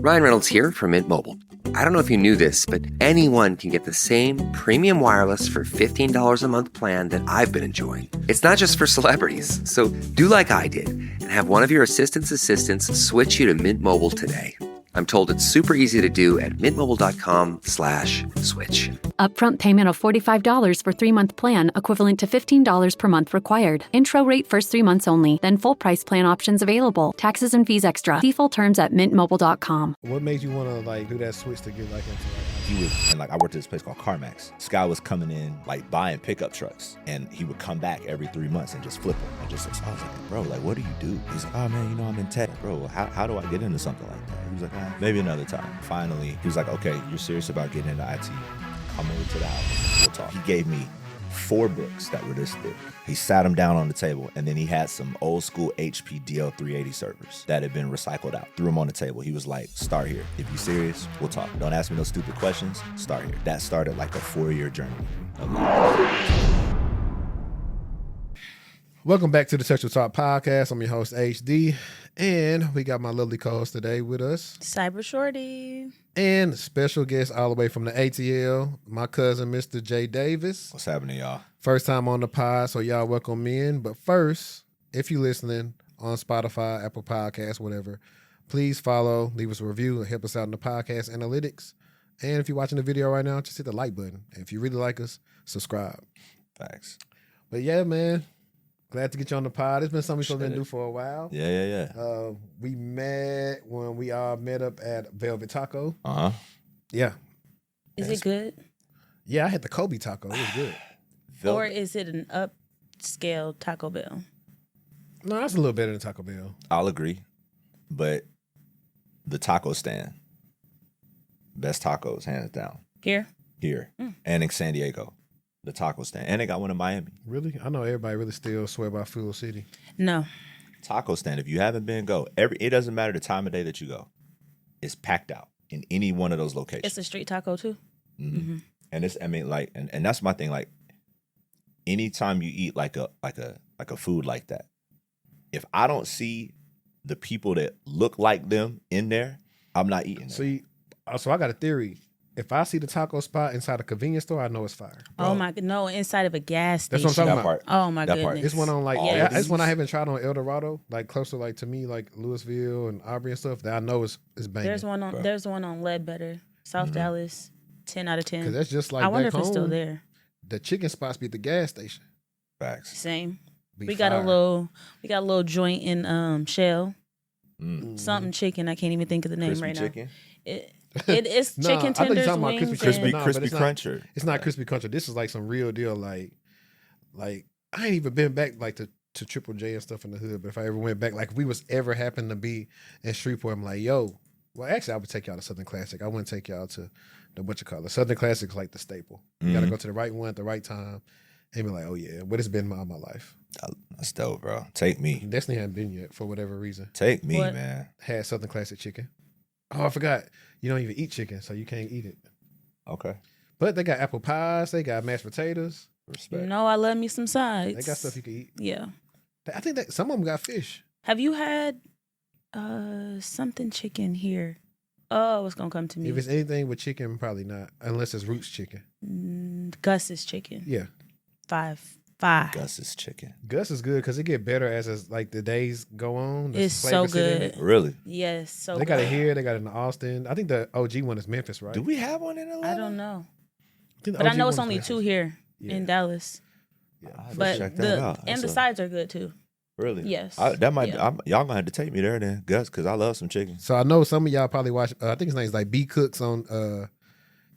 Ryan Reynolds here from Mint Mobile. I don't know if you knew this, but anyone can get the same premium wireless for $15 a month plan that I've been enjoying. It's not just for celebrities. So do like I did and have one of your assistants switch you to Mint Mobile today. I'm told it's super easy to do at mintmobile.com/switch. Upfront payment of $45 for 3-month plan, equivalent to $15 per month required. Intro rate first 3 months only, then full price plan options available. Taxes and fees extra. See full terms at mintmobile.com. What made you want to do that switch to get into He would, and I worked at this place called Carmax. This guy was coming in buying pickup trucks, and he would come back every 3 months and just flip them. And just, I was like, bro, what do you do? He's like, oh man, I'm in tech. Bro, how do I get into something like that? He was like, maybe another time. Finally, he was like, okay, you're serious about getting into IT. Come over to the house. We'll talk. He gave me 4 books that were this thick. He sat them down on the table, and then he had some old school HP DL380 servers that had been recycled out. Threw them on the table. He was like, start here. If you're serious, we'll talk. Don't ask me no stupid questions. Start here. That started like a 4-year journey of life. Welcome back to the TechTual Talk podcast. I'm your host, HD, and we got my lovely co-host today with us, Cybershortieee, and special guest all the way from the ATL, my cousin, Mr. Jay Davis. What's happening, y'all? First time on the pod, so y'all welcome in. But first, if you're listening on Spotify, Apple Podcasts, whatever, please follow, leave us a review, and help us out in the podcast analytics. And if you're watching the video right now, just hit the like button. And if you really like us, subscribe. Thanks. But yeah, man. Glad to get you on the pod. It's been something we've been doing for a while. Yeah. We met when we all met up at Velvet Taco. Uh-huh. Yeah. Is it good? Yeah, I had the Kobe taco. It was good. Or is it an upscale Taco Bell? No, that's a little better than Taco Bell. I'll agree. But the taco stand, best tacos, hands down. Here? And in San Diego. The taco stand. And they got one in Miami. Really? I know everybody really still swear by Fuel City. No. Taco stand, if you haven't been, go. It doesn't matter the time of day that you go. It's packed out in any one of those locations. It's a street taco too? Mm-hmm. And it's, and that's my thing, anytime you eat like a food like that, if I don't see the people that look like them in there, I'm not eating it. So I got a theory. If I see the taco spot inside a convenience store, I know it's fire. Bro. Oh my god, no, inside of a gas station. That's what I'm talking about. Oh my goodness. It's one on it's one I haven't tried on El Dorado, closer to me, Louisville and Aubrey and stuff, that I know is banging. There's one on Ledbetter, South Dallas, 10 out of 10. Because that's just like I wonder if home, it's still there. The chicken spots be at the gas station. Facts. Same. We got a little joint in Shell. Something chicken. I can't even think of the name crispy right chicken? now. It's chicken tenders, wings, crispy it's cruncher. It's not crispy cruncher. This is some real deal. Like I ain't even been back to Triple J and stuff in the hood. But if I ever went back, if we was ever happen to be in Shreveport, I'm like, yo. Well, actually, I would take y'all to Southern Classic. I wouldn't take y'all to the Southern Classic's like the staple. You got to go to the right one at the right time. And be like, oh yeah, what it's been all my life. That's dope, bro. Take me. Destiny hadn't been yet for whatever reason. Take me, man. Had Southern Classic chicken. Oh, I forgot. You don't even eat chicken, so you can't eat it. Okay. But they got apple pies. They got mashed potatoes. Respect. No, I love me some sides. They got stuff you can eat. Yeah. I think that some of them got fish. Have you had something chicken here? Oh, it's going to come to me. If it's anything with chicken, probably not. Unless it's Roots chicken. Gus's chicken. Yeah. Five. Gus's chicken. Gus is good because it get better as the days go on. It's so good. Really? Yes, so they good. got it here. They got it in Austin. I think the OG one is Memphis, right? Do we have one in Atlanta? I don't know. But I know it's only 2 here in Dallas. Yeah. But check that out. the sides are good too. Really? Yes. Y'all gonna have to take me there then, Gus, because I love some chicken. So I know some of y'all probably watch. I think his name's B Cooks on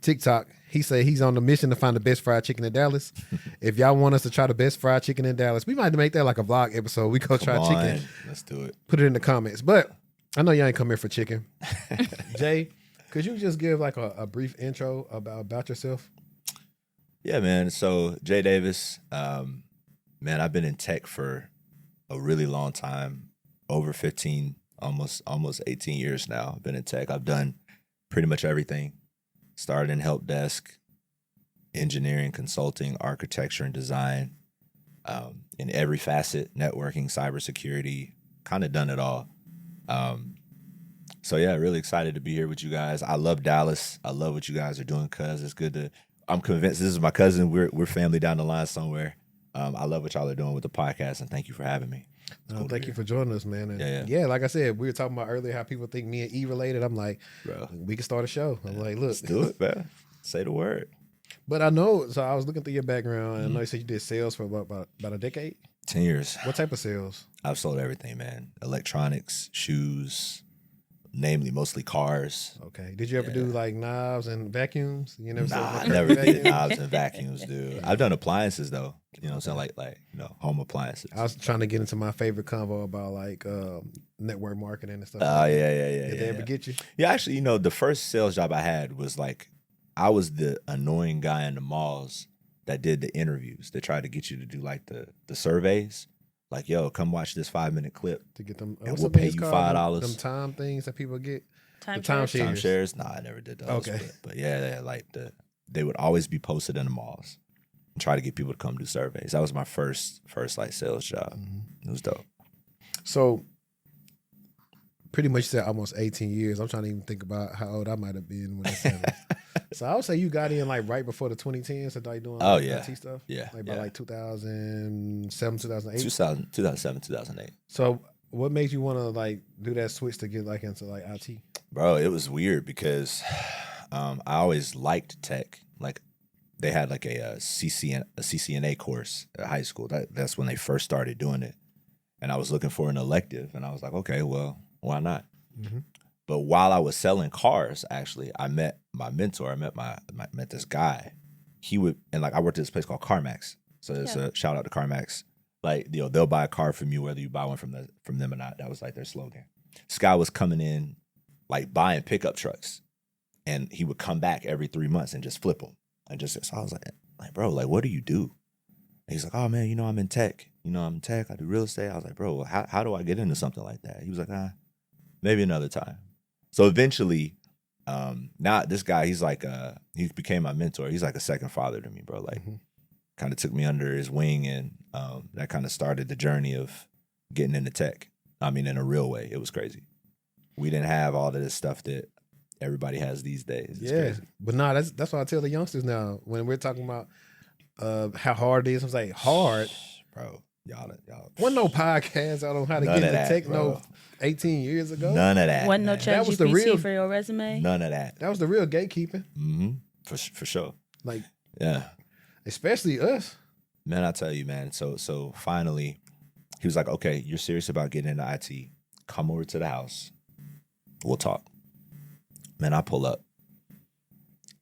TikTok. He said he's on the mission to find the best fried chicken in Dallas. If y'all want us to try the best fried chicken in Dallas, we might make that like a vlog episode. We go try chicken. Let's do it. Put it in the comments. But I know y'all ain't come here for chicken. Jay, could you just give a brief intro about yourself? Yeah, man. So Jay Davis, man, I've been in tech for a really long time, over 15, almost 18 years now. I've been in tech. I've done pretty much everything. Started in help desk, engineering, consulting, architecture, and design, in every facet, networking, cybersecurity, kind of done it all. So yeah, really excited to be here with you guys. I love Dallas. I love what you guys are doing, cuz it's good to. I'm convinced this is my cousin. We're family down the line somewhere. I love what y'all are doing with the podcast, and thank you for having me. Thank you for joining us, man. And Yeah. like I said, we were talking about earlier how people think me and E related. I'm like, Bro, we can start a show. I'm like, look, let's do it, man. Say the word. But I know. So I was looking through your background, and I know you said you did sales for about a decade. 10 years. What type of sales? I've sold everything, man. Electronics, shoes, namely mostly cars. Okay. Did you ever do like knobs and vacuums? You never sold Nah, no I never did vacuums? knobs and vacuums, dude. I've done appliances though. You know what I'm saying? Like home appliances. I was trying to get into my favorite convo about like network marketing and stuff. Oh, yeah. Did they ever get you? Yeah, actually, the first sales job I had was like, I was the annoying guy in the malls that did the interviews, that tried to get you to do like the surveys. Like, yo, come watch this 5-minute clip. To get them, And what's we'll the pay things you called? $5. Them time things that people get. Time The time shares? share. Timeshares? Nah, I never did those. Okay. But yeah, like they would always be posted in the malls and try to get people to come do surveys. That was my first like sales job. It was dope. So pretty much said almost 18 years. I'm trying to even think about how old I might have been when I said it. So I would say you got in like right before the 2010s and started doing like IT stuff. Yeah. Like by like 2007, 2008. 2007, 2008. So what made you want to like do that switch to get like into like IT? Bro, it was weird because I always liked tech. Like they had like a CCNA course at high school. That's when they first started doing it. And I was looking for an elective, and I was like, okay, well, why not? Mm-hmm. But while I was selling cars, actually, I met my mentor. I met this guy. I worked at this place called Carmax. So it's a shout out to Carmax. Like, they'll buy a car from you whether you buy one from them or not. That was like their slogan. This guy was coming in, like buying pickup trucks, and he would come back every 3 months and just flip them. So I was like, bro, like, what do you do? And he's like, oh man, I'm in tech. I do real estate. I was like, bro, how do I get into something like that? He was like, maybe another time. So eventually, now this guy, he's like, he became my mentor. He's like a second father to me, bro. Like, kind of took me under his wing, and that kind of started the journey of getting into tech. I mean, in a real way. It was crazy. We didn't have all of this stuff that everybody has these days. It's crazy. But that's what I tell the youngsters now when we're talking about how hard it is. I'm like, hard, bro. Y'all. Wasn't no podcast out on how to None get of into that, tech bro. 18 years ago. None of that. Wasn't no man. That was the ChatGPT real- for your resume? None of that. That was the real gatekeeping. Mm-hmm. For sure. Like, Yeah. especially us. Man, I tell you, man. So finally, he was like, okay, you're serious about getting into IT. Come over to the house. We'll talk. Man, I pull up.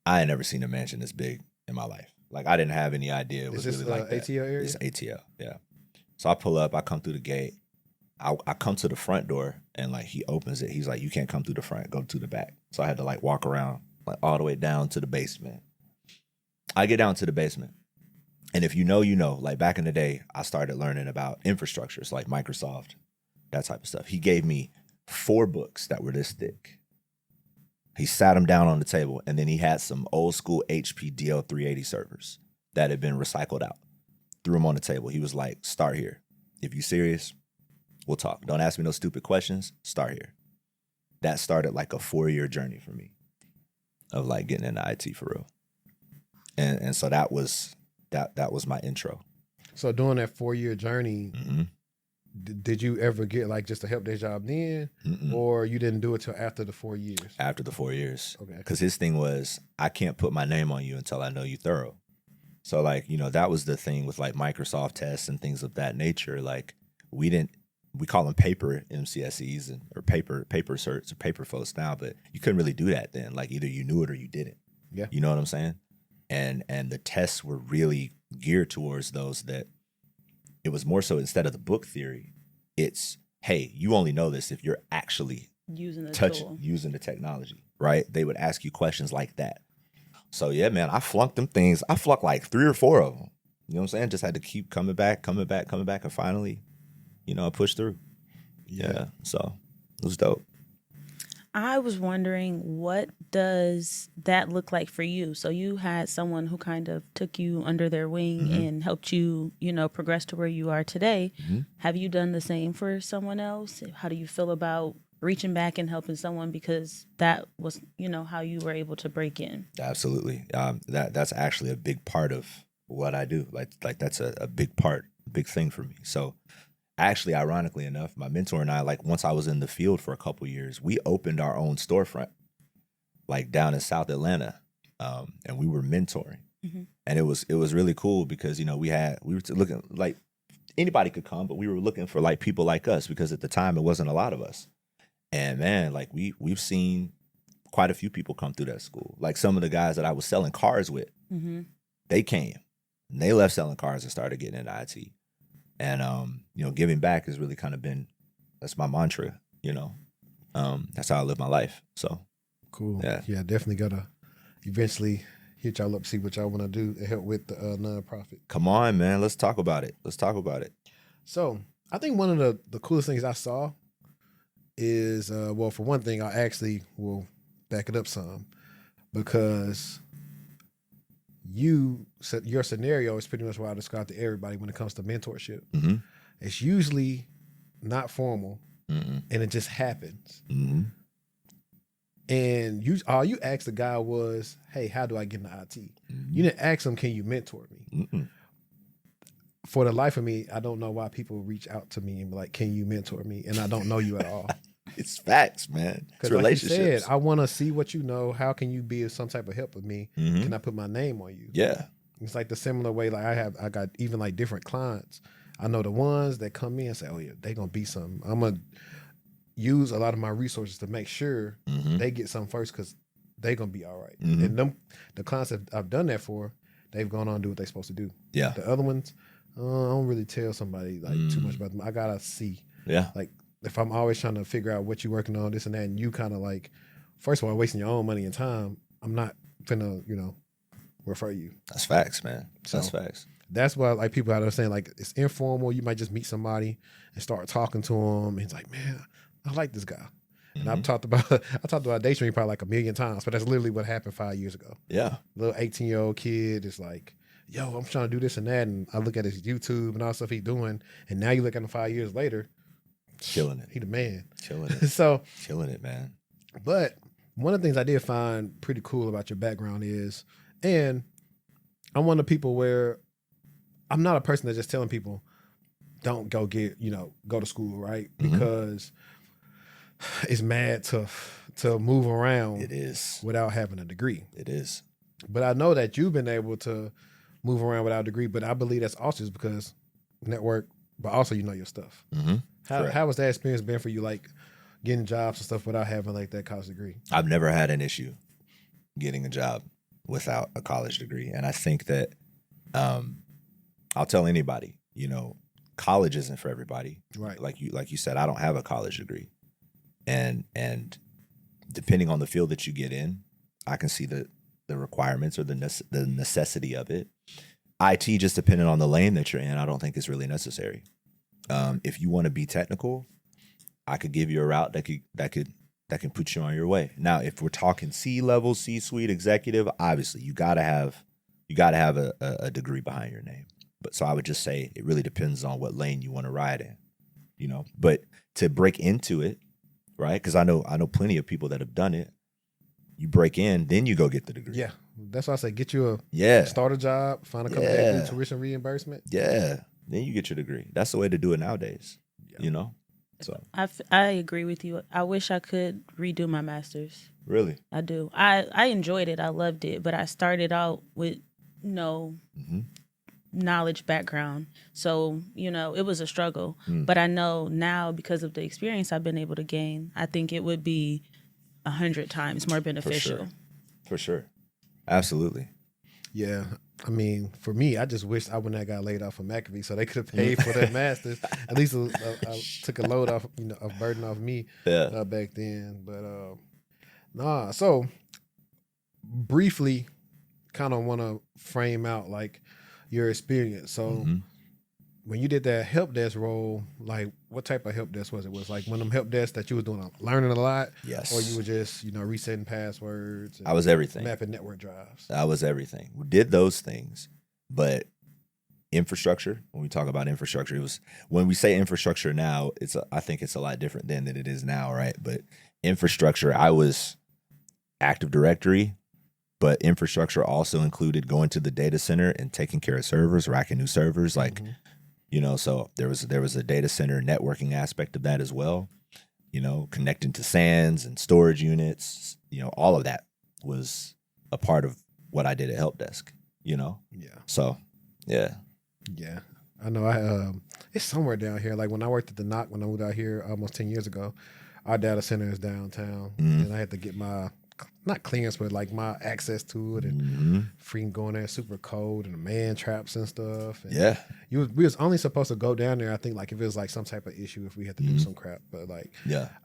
I ain't never seen a mansion this big in my life. Like, I didn't have any idea it was Is this really like that. ATL area? It's ATL, yeah. So I pull up. I come through the gate. I come to the front door, and like he opens it. He's like, you can't come through the front. Go to the back. So I had to like walk around like all the way down to the basement. I get down to the basement. And if you know, like back in the day, I started learning about infrastructures like Microsoft, that type of stuff. He gave me 4 books that were this thick. He sat them down on the table, and then he had some old school HP DL380 servers that had been recycled out. Threw them on the table. He was like, start here. If you serious, we'll talk. Don't ask me no stupid questions. Start here. That started like a 4-year journey for me of like getting into IT for real. And so that was my intro. So during that 4-year journey, Mm-hmm. did you ever get like just a help desk job then, or you didn't do it till after the 4 years? After the 4 years. Okay. Because his thing was, I can't put my name on you until I know you thorough. So like, that was the thing with like Microsoft tests and things of that nature. Like we call them paper MCSEs or paper certs or paper folks now, but you couldn't really do that then. Like either you knew it or you didn't. Yeah. You know what I'm saying? And the tests were really geared towards those that it was more so instead of the book theory, it's, hey, you only know this if you're actually Using the tool. using the technology, right? They would ask you questions like that. So yeah, man, I flunked them things. I flunked like 3 or 4 of them. You know what I'm saying? Just had to keep coming back, and finally, I pushed through. Yeah. So it was dope. I was wondering, what does that look like for you? So you had someone who kind of took you under their wing and helped you, progress to where you are today. Have you done the same for someone else? How do you feel about reaching back and helping someone because that was, how you were able to break in. Absolutely. That's actually a big part of what I do. Like that's a big thing for me. So actually, ironically enough, my mentor and I, like once I was in the field for a couple years, we opened our own storefront, like down in South Atlanta, and we were mentoring, and it was really cool because we were looking like anybody could come, but we were looking for like people like us because at the time it wasn't a lot of us, and man, like we've seen quite a few people come through that school. Like some of the guys that I was selling cars with, they came, and they left selling cars and started getting into IT. And, giving back has really kind of been, that's my mantra, that's how I live my life. So. Cool. Yeah. Definitely got to eventually hit y'all up, see what y'all want to do to help with the nonprofit. Come on, man. Let's talk about it. So I think one of the coolest things I saw is, for one thing, I actually will back it up some because your scenario is pretty much what I describe to everybody when it comes to mentorship. It's usually not formal, and it just happens. And all you asked the guy was, "Hey, how do I get into IT?" You didn't ask him, "Can you mentor me?" For the life of me, I don't know why people reach out to me and be like, "Can you mentor me?" And I don't know you at all. It's facts, man. It's relationships. Like you said, I want to see what you know. How can you be of some type of help with me? Can I put my name on you? Yeah. It's like the similar way, like I got even like different clients. I know the ones that come in and say, "Oh yeah, they gonna be something." I'm gonna use a lot of my resources to make sure they get something first because they gonna be all right. And the clients that I've done that for, they've gone on to do what they're supposed to do. Yeah. The other ones, I don't really tell somebody like too much about them. I gotta see. Yeah. Like if I'm always trying to figure out what you're working on, this and that, and you kind of like, first of all, wasting your own money and time, I'm not finna, refer you. That's facts, man. That's facts. That's why like people out there saying like it's informal. You might just meet somebody and start talking to them. And it's like, man, I like this guy. And I've talked about Destini probably like 1,000,000 times, but that's literally what happened 5 years ago. Yeah. Little 18-year-old kid is like, yo, I'm trying to do this and that. And I look at his YouTube and all the stuff he's doing. And now you look at him 5 years later. Killing it. He the man. Killing it. So killing it, man. But one of the things I did find pretty cool about your background is, and I'm one of the people where I'm not a person that's just telling people, don't go go to school, right? Because it's mad to move around. It is. Without having a degree. It is. But I know that you've been able to move around without a degree, but I believe that's also just because network, but also you know your stuff. How has that experience been for you, like getting jobs and stuff without having like that college degree? I've never had an issue getting a job without a college degree. And I think that I'll tell anybody, college isn't for everybody. Right. Like you said, I don't have a college degree. And depending on the field that you get in, I can see the requirements or the necessity of it. IT, just depending on the lane that you're in, I don't think is really necessary. If you want to be technical, I could give you a route that can put you on your way. Now, if we're talking C-level, C-suite, executive, obviously you gotta have a degree behind your name. But so I would just say it really depends on what lane you want to ride in, But to break into it, right? Because I know plenty of people that have done it. You break in, then you go get the degree. Yeah, that's why I say get you a start a job, find a company that do tuition reimbursement. Yeah, then you get your degree. That's the way to do it nowadays. So I agree with you. I wish I could redo my master's. Really, I do. I enjoyed it. I loved it, but I started out with no knowledge background, so it was a struggle. But I know now because of the experience I've been able to gain, I think it would be 100 times more beneficial. For sure. Absolutely. Yeah. I mean, for me, I just wish I wouldn't have got laid off from McAfee so they could have paid for that master's. At least I took a load off, a burden off me back then. But so briefly kind of want to frame out like your experience. So when you did that help desk role, like what type of help desk was it? Was like one of them help desks that you was doing learning a lot? Yes. Or you were just, resetting passwords? I was everything. Mapping network drives. I was everything. We did those things, but infrastructure. When we talk about infrastructure, when we say infrastructure now, I think it's a lot different then than it is now, right? But infrastructure, I was Active Directory, but infrastructure also included going to the data center and taking care of servers, racking new servers, like so there was a data center networking aspect of that as well. Connecting to SANs and storage units, all of that was a part of what I did at Help Desk, Yeah. So, yeah. Yeah. I know it's somewhere down here. Like when I worked at the Knock, when I moved out here almost 10 years ago, our data center is downtown. And I had to get my, not clearance, but like my access to it and freaking going there super cold and the man traps and stuff. And we was only supposed to go down there, I think, like if it was like some type of issue, if we had to do some crap. But like,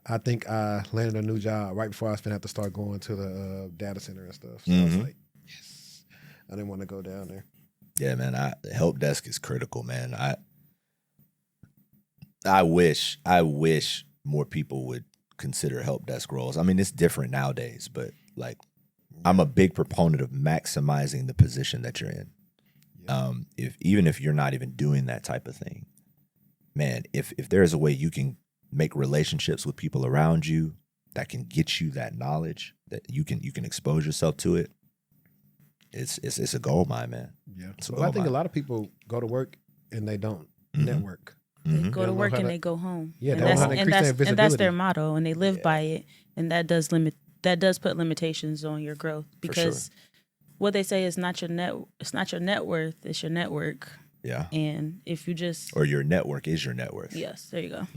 I think I landed a new job right before I was going to have to start going to the data center and stuff. So I was like, yes, I didn't want to go down there. Yeah, man. The Help Desk is critical, man. I wish more people would consider Help Desk roles. I mean, it's different nowadays, but like, I'm a big proponent of maximizing the position that you're in. Even if you're not even doing that type of thing, man, if there is a way you can make relationships with people around you that can get you that knowledge, that you can expose yourself to it, it's a gold mine, man. Yeah. Well, I think a lot of people go to work and they don't network. They go to work and they go home. Yeah, they don't know how to increase their visibility. And that's their motto, and they live by it. And that does put limitations on your growth, because what they say is not your net worth, it's your network. Yeah. And if you or your network is your net worth. Yes, there you go.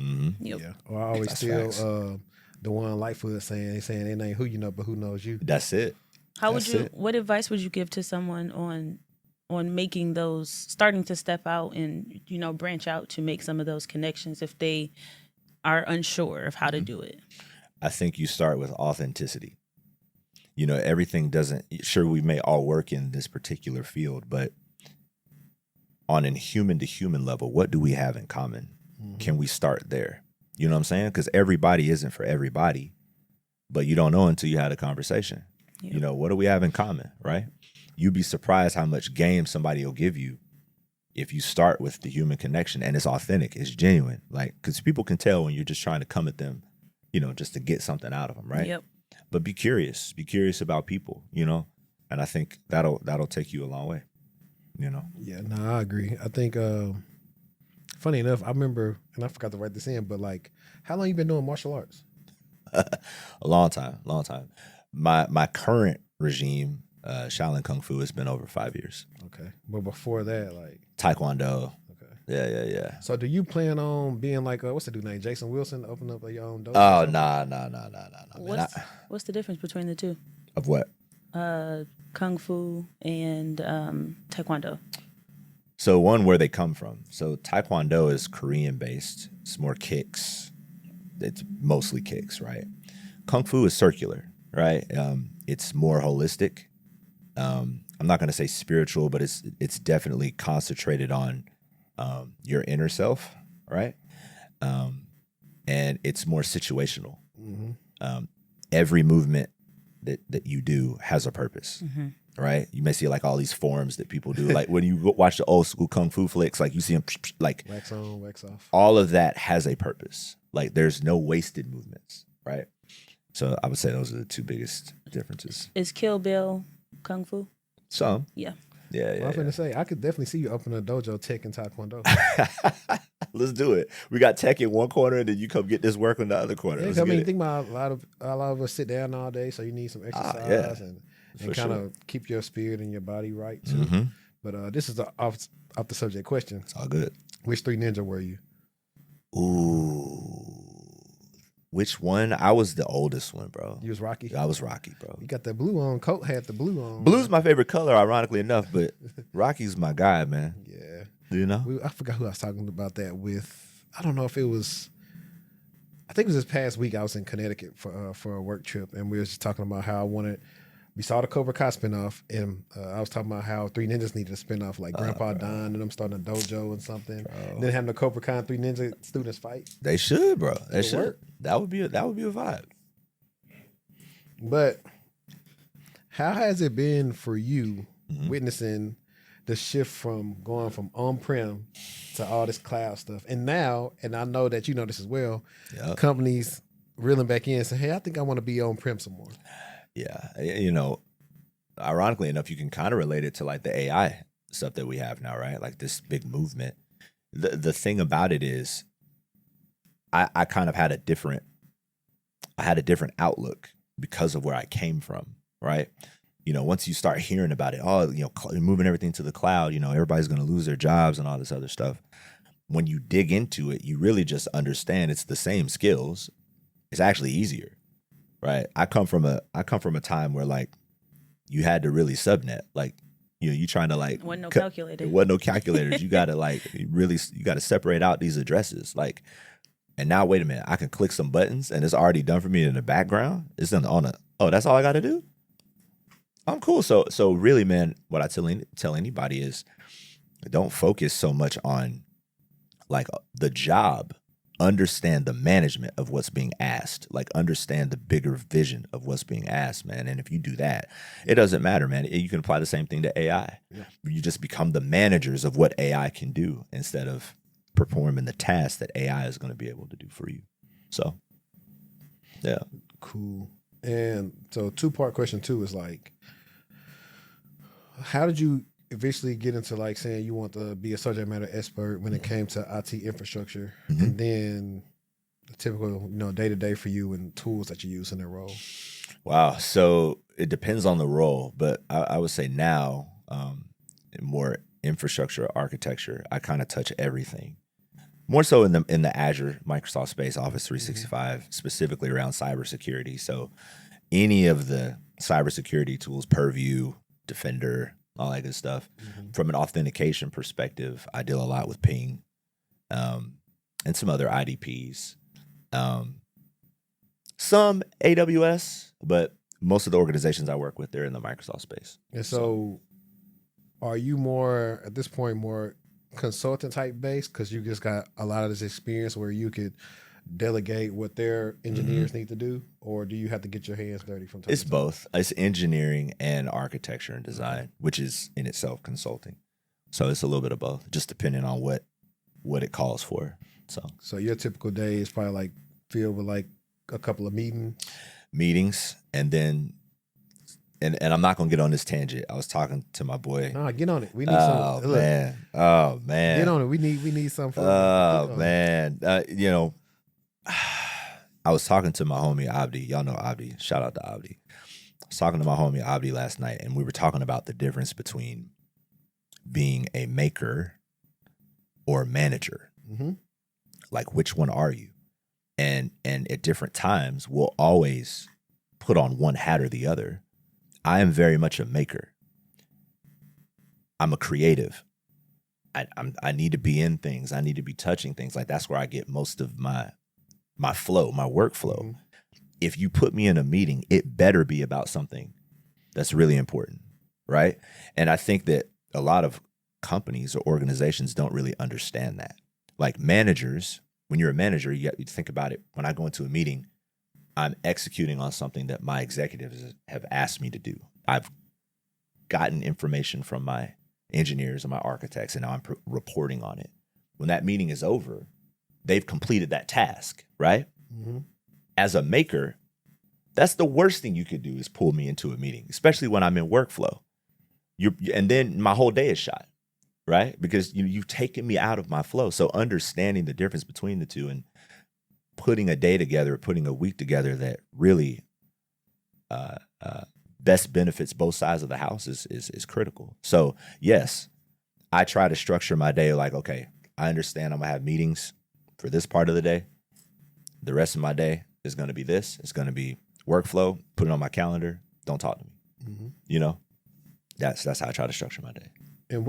Yep. Yeah. Or I always steal the one Lightfoot saying, it ain't who you know, but who knows you. That's it. What advice would you give to someone on making starting to step out and, branch out to make some of those connections if they are unsure of how to do it? I think you start with authenticity. Everything sure, we may all work in this particular field, but on a human to human level, what do we have in common? Can we start there? You know what I'm saying? Because everybody isn't for everybody, but you don't know until you had a conversation. Yep. What do we have in common, right? You'd be surprised how much game somebody will give you if you start with the human connection and it's authentic, it's genuine. Like, because people can tell when you're just trying to come at them, just to get something out of them, right? Yep. But be curious about people, and I think that'll take you a long way, Yeah, no, I agree. I think, funny enough, I remember, and I forgot to write this in, but like, how long you been doing martial arts? A long time. My current regime, Shaolin Kung Fu, has been over 5 years. Okay. But before that, like? Taekwondo. Okay. Yeah. So do you plan on being like, what's the dude name, Jason Wilson, to open up your own dojo? Oh, nah. What's the difference between the two? Of what? Kung Fu and Taekwondo. So where they come from. So Taekwondo is Korean-based. It's more kicks. It's mostly kicks, right? Kung Fu is circular, right? It's more holistic. I'm not going to say spiritual, but it's definitely concentrated on your inner self, right? And it's more situational. Every movement that you do has a purpose, right? You may see like all these forms that people do. Like when you watch the old school Kung Fu flicks, like you see them like wax on, wax off. All of that has a purpose. Like there's no wasted movements, right? So I would say those are the two biggest differences. Is Kill Bill Kung Fu? Some. Yeah. Yeah. I was going to say, I could definitely see you open a dojo, tech, and taekwondo. Let's do it. We got tech in one corner, and then you come get this work in the other corner. Yeah, think about a lot of us sit down all day, so you need some exercise and kind of keep your spirit and your body right too. But this is off the subject question. It's all good. Which 3 ninja were you? Ooh. Which one? I was the oldest one, bro. You was Rocky? I was Rocky, bro. You got that blue on. Coat had the blue on. Blue's my favorite color, ironically enough, but Rocky's my guy, man. Yeah. Do you know? I forgot who I was talking about that with. I don't know if it was. I think it was this past week. I was in Connecticut for a work trip, and we were just talking about how we saw the Cobra Kai spinoff, and I was talking about how 3 Ninjas needed a spinoff, like Grandpa Don and them starting a dojo and something. And then having the Cobra Kai and 3 Ninja students fight. They should, bro. They should. Work. That would be a vibe. But how has it been for you witnessing the shift from going from on-prem to all this cloud stuff. And now, and I know that you know this as well, companies reeling back in and saying, hey, I think I want to be on-prem some more. Yeah. You know, ironically enough, you can kind of relate it to like the AI stuff that we have now, right? Like this big movement. The thing about it is I kind of had a different outlook because of where I came from, right? You know, once you start hearing about it, moving everything to the cloud, you know, everybody's going to lose their jobs and all this other stuff. When you dig into it, you really just understand it's the same skills. It's actually easier, right? I come from a time where like you had to really subnet, like, you know, you trying to like wasn't no calculator. There wasn't no calculators. You gotta like you gotta separate out these addresses. Like, and now wait a minute, I can click some buttons and it's already done for me in the background. It's that's all I gotta do? I'm cool. So really, man, what I tell anybody is don't focus so much on like the job. Understand the management of what's being asked, like understand the bigger vision of what's being asked, man. And if you do that, it doesn't matter, man. You can apply the same thing to AI. Yeah. You just become the managers of what AI can do instead of performing the tasks that AI is going to be able to do for you. So, yeah. Cool. And so 2-part question 2 is like, how did you eventually get into like saying you want to be a subject matter expert when it came to IT infrastructure, and then the typical, you know, day-to-day for you and tools that you use in that role? Wow. So it depends on the role, but I would say now, more infrastructure architecture, I kind of touch everything. More so in the Azure, Microsoft space, Office 365, specifically around cybersecurity. So any of the cybersecurity tools, Purview, Defender, all that good stuff. From an authentication perspective, I deal a lot with Ping, and some other IDPs. Some AWS, but most of the organizations I work with, they're in the Microsoft space. And so are you more, at this point, more consultant type based because you just got a lot of this experience where you could delegate what their engineers need to do, or do you have to get your hands dirty from time It's to time? both. It's engineering and architecture and design, which is in itself consulting. So it's a little bit of both, just depending on what it calls for. So your typical day is probably like filled with like a couple of meetings, and then and I'm not gonna get on this tangent. I was talking to my boy. No, get on it. We need some. Look, oh man, get on it. We need something. Man, you know, I was talking to my homie Abdi. Y'all know Abdi. Shout out to Abdi. I was talking to my homie Abdi last night, and we were talking about the difference between being a maker or a manager. Like, which one are you? And at different times, we'll always put on one hat or the other. I am very much a maker. I'm a creative. I need to be in things. I need to be touching things. Like, that's where I get most of my flow, my workflow. If you put me in a meeting, it better be about something that's really important, right? And I think that a lot of companies or organizations don't really understand that. Like managers, when you're a manager, you think about it. When I go into a meeting, I'm executing on something that my executives have asked me to do. I've gotten information from my engineers and my architects, and now I'm reporting on it. When that meeting is over, they've completed that task, right? As a maker, that's the worst thing you could do is pull me into a meeting, especially when I'm in workflow. And then my whole day is shot, right? Because you've taken me out of my flow. So understanding the difference between the two and putting a day together, putting a week together that really best benefits both sides of the house is critical. So yes, I try to structure my day like, okay, I understand I'm gonna have meetings for this part of the day. The rest of my day is gonna be this. It's gonna be workflow. Put it on my calendar. Don't talk to me. You know, that's how I try to structure my day. And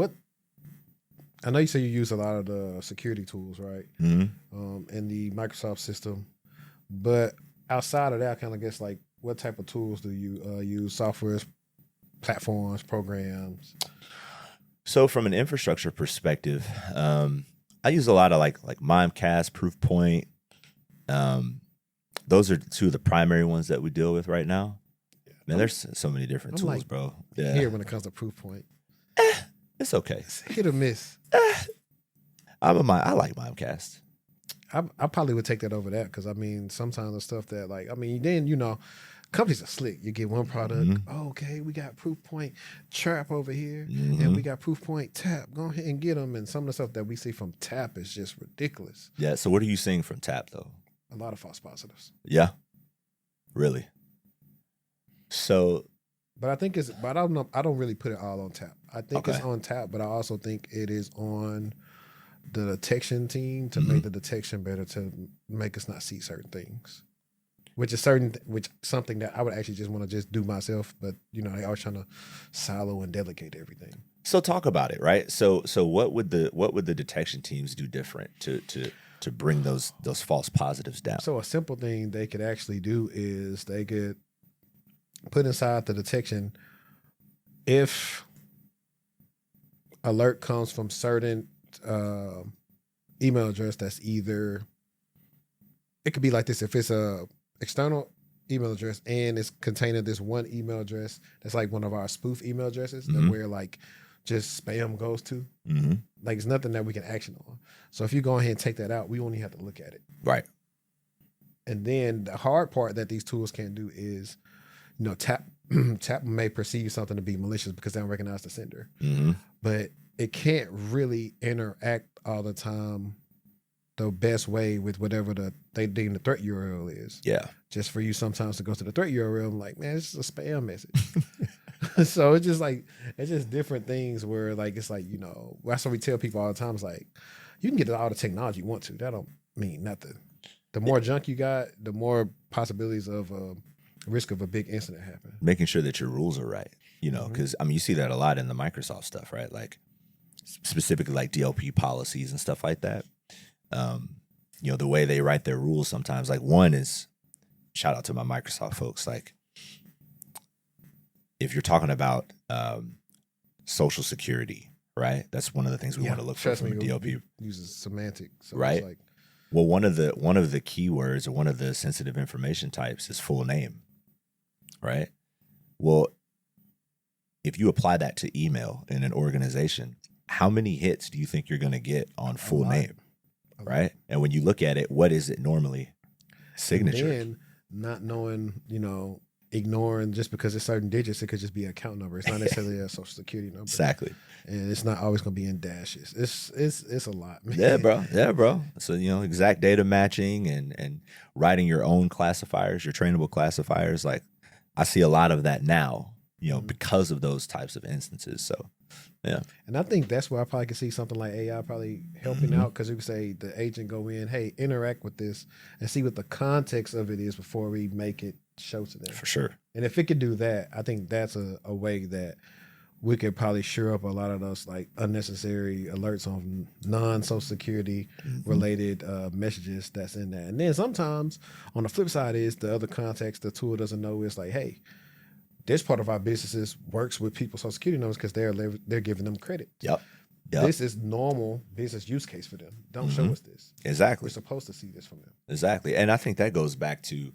I know you say you use a lot of the security tools, right? In the Microsoft system, but outside of that, I kind of guess like what type of tools do you use? Softwares, platforms, programs? So from an infrastructure perspective, I use a lot of like Mimecast, Proofpoint. Those are two of the primary ones that we deal with right now. Man, there's so many different tools, like bro. Here when it comes to Proofpoint. It's okay. It's hit or miss. I like Mimecast. I probably would take that over that because I mean sometimes the stuff that like I mean then companies are slick. You get one product. Oh, okay, we got Proofpoint Trap over here, and we got Proofpoint Tap. Go ahead and get them. And some of the stuff that we see from Tap is just ridiculous. Yeah. So what are you seeing from Tap though? A lot of false positives. Yeah. Really. So. But I think it's. But I don't know. I don't really put it all on Tap. I think it's Okay. on Tap, but I also think it is on the detection team to make the detection better to make us not see certain things. Which is something that I would actually just want to just do myself, but they always trying to silo and delegate everything. So talk about it, right? So what would the detection teams do different to bring those false positives down? So a simple thing they could actually do is they could put inside the detection if alert comes from certain email address that's either it could be like this if it's a external email address and it's containing this one email address that's like one of our spoof email addresses that where like just spam goes to. Like it's nothing that we can action on. So if you go ahead and take that out, we only have to look at it. Right. And then the hard part that these tools can't do is, Tap may perceive something to be malicious because they don't recognize the sender. But it can't really interact all the time the best way with whatever they deem the threat URL is. Yeah. Just for you sometimes to go to the threat URL, I'm like, man, this is a spam message. So it's just different things where like, it's like, that's what we tell people all the time. It's like, you can get all the technology you want to. That don't mean nothing. The more junk you got, the more possibilities of risk of a big incident happening. Making sure that your rules are right, because I mean, you see that a lot in the Microsoft stuff, right? Like specifically like DLP policies and stuff like that. The way they write their rules sometimes, like one is, shout out to my Microsoft folks, like if you're talking about social security, right? That's one of the things we want to look for from a DLP. Uses semantics, so right? It's like, well, one of the keywords or one of the sensitive information types is full name, right? Well, if you apply that to email in an organization, how many hits do you think you're going to get on full name, right? And when you look at it, what is it normally? Signature. And then not knowing, ignoring just because it's certain digits, it could just be an account number. It's not necessarily a social security number. Exactly. And it's not always going to be in dashes. It's a lot, man. Yeah, bro. So, exact data matching and writing your own classifiers, your trainable classifiers. Like I see a lot of that now, because of those types of instances. So, yeah. And I think that's where I probably could see something like AI probably helping out because you could say the agent go in, hey, interact with this and see what the context of it is before we make it show to them. For sure. And if it could do that, I think that's a way that we could probably shore up a lot of those like unnecessary alerts on non-social security related messages that's in there. And then sometimes on the flip side is the other context the tool doesn't know is like, hey, this part of our businesses works with people's social security numbers because they're giving them credit. Yep. This is normal business use case for them. Don't show us this. Exactly. We're supposed to see this from them. Exactly. And I think that goes back to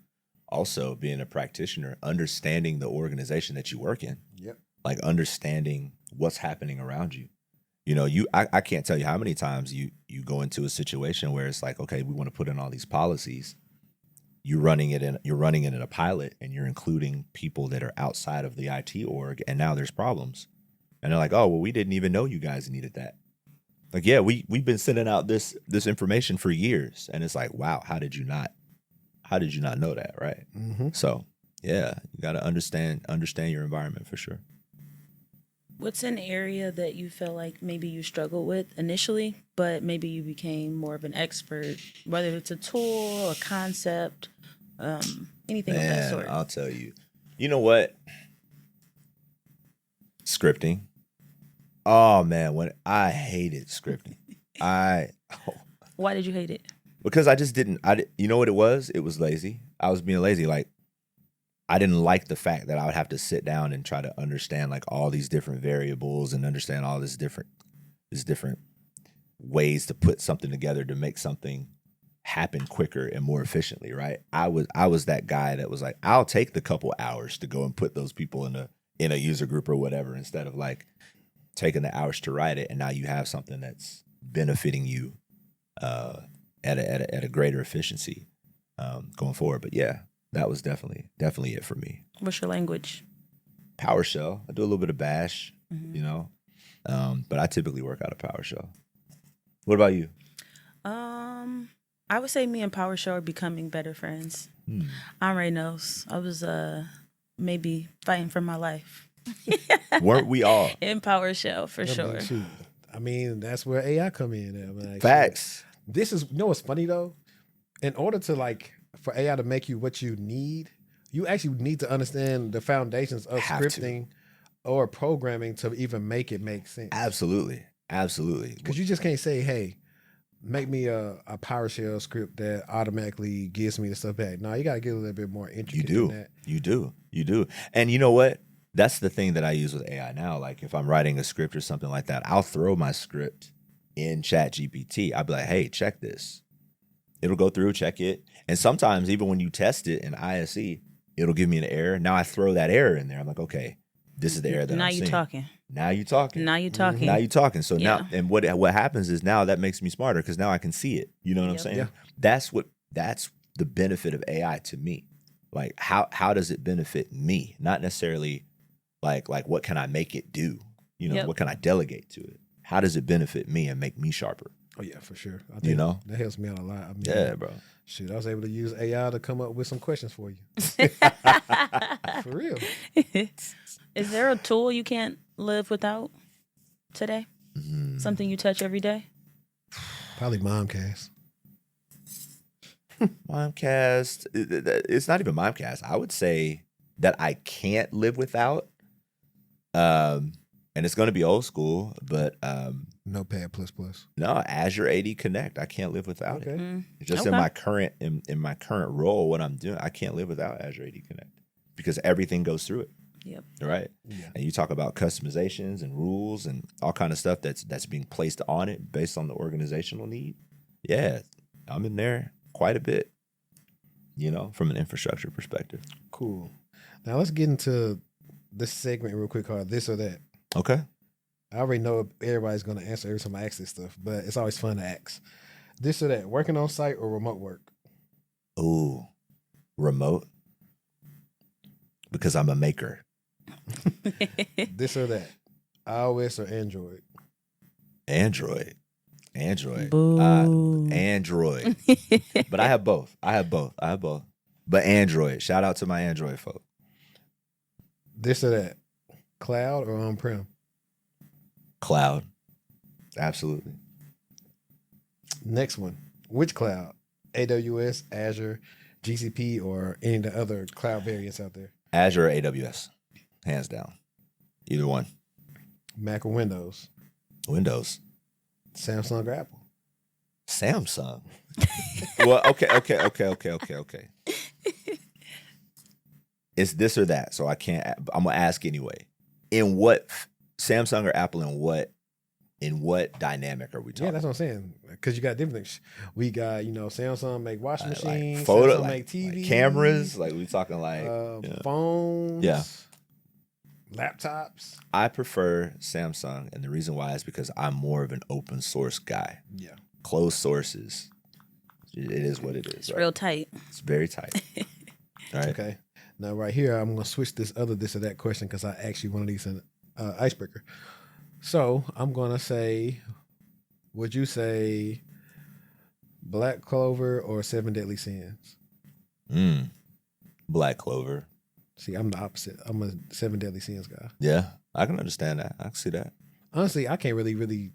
also being a practitioner, understanding the organization that you work in. Yep. Like understanding what's happening around you. I can't tell you how many times you go into a situation where it's like, okay, we want to put in all these policies. You're running it in a pilot and you're including people that are outside of the IT org, and now there's problems. And they're like, oh, well, we didn't even know you guys needed that. Like, yeah, we've been sending out this information for years. And it's like, wow, how did you not know that, right? So yeah, you gotta understand your environment for sure. What's an area that you feel like maybe you struggled with initially, but maybe you became more of an expert, whether it's a tool, a concept, anything of that sort? I'll tell you. You know what? Scripting. Oh man, when I hated scripting. Why did you hate it? Because I just didn't. You know what it was? It was lazy. I was being lazy. Like I didn't like the fact that I would have to sit down and try to understand like all these different variables and understand all these different ways to put something together to make something happen quicker and more efficiently. Right? I was that guy that was like, I'll take the couple hours to go and put those people in a user group or whatever instead of like taking the hours to write it, and now you have something that's benefiting you at a greater efficiency going forward. But yeah, that was definitely it for me. What's your language? PowerShell. I do a little bit of Bash, you know, but I typically work out of PowerShell. What about you? I would say me and PowerShell are becoming better friends. Andre knows. I was maybe fighting for my life. Weren't we all? In PowerShell, for Yeah, sure. man, shoot. I mean, that's where AI come in. I mean, like, Facts. this is, you know what's funny though? In order to like, for AI to make you what you need, you actually need to understand the foundations of Have to. scripting or programming to even make it make sense. Absolutely. Because you just can't say, hey, make me a PowerShell script that automatically gives me the stuff back. No, you got to get a little bit more intricate than that. You do. And you know what? That's the thing that I use with AI now. Like if I'm writing a script or something like that, I'll throw my script in ChatGPT. I'll be like, hey, check this. It'll go through, check it. And sometimes even when you test it in ISE, it'll give me an error. Now I throw that error in there. I'm like, okay, this is the error that Now I'm you seeing. talking. Now you talking. Now you talking. Now you talking. So Yeah. now, and what happens is now that makes me smarter because now I can see it. You know what I'm saying? Yeah. That's the benefit of AI to me. Like how does it benefit me? Not necessarily like what can I make it do? You know, Yep. what can I delegate to it? How does it benefit me and make me sharper? Oh yeah, for sure. I think You know? that helps me out a lot. I mean, Yeah, bro. Shit, I was able to use AI to come up with some questions for you. For real. Is there a tool you can't live without today? Something you touch every day? Probably Momcast. Momcast. It's not even Momcast. I would say that I can't live without. And it's going to be old school, but Notepad++. no, Azure AD Connect. I can't live without Okay. it. Just Okay. in my current role, what I'm doing, I can't live without Azure AD Connect because everything goes through it. Yep. Right. Yeah. And you talk about customizations and rules and all kind of stuff that's being placed on it based on the organizational need. Yeah, I'm in there quite a bit, you know, from an infrastructure perspective. Cool. Now let's get into this segment real quick called This or That. Okay. I already know everybody's going to answer every time I ask this stuff, but it's always fun to ask. This or that, working on site or remote work? Ooh, remote because I'm a maker. This or that, iOS or Android? Android. Boo. Android. But I have both. But Android. Shout out to my Android folk. This or that, cloud or on-prem? Cloud. Absolutely. Next one, which cloud? AWS, Azure, GCP, or any of the other cloud variants out there? Azure or AWS. Hands down. Either one. Mac or Windows? Windows. Samsung or Apple? Samsung. Well, okay. It's this or that, so I can't. I'm gonna ask anyway. In what Samsung or Apple? In what dynamic are we talking? Yeah, that's what I'm saying. Because you got different things. We got, Samsung make washing machines, like photo, Samsung like, make TV, like cameras. Like we talking like phones, Yeah. laptops. I prefer Samsung, and the reason why is because I'm more of an open source guy. Yeah. Closed sources, it is what it is. It's right? real tight. It's very tight. All right. Okay. Now, right here, I'm going to switch this or that question because I actually one of these in icebreaker. So I'm going to say, would you say Black Clover or Seven Deadly Sins? Black Clover. See, I'm the opposite. I'm a Seven Deadly Sins guy. Yeah, I can understand that. I can see that. Honestly, I can't really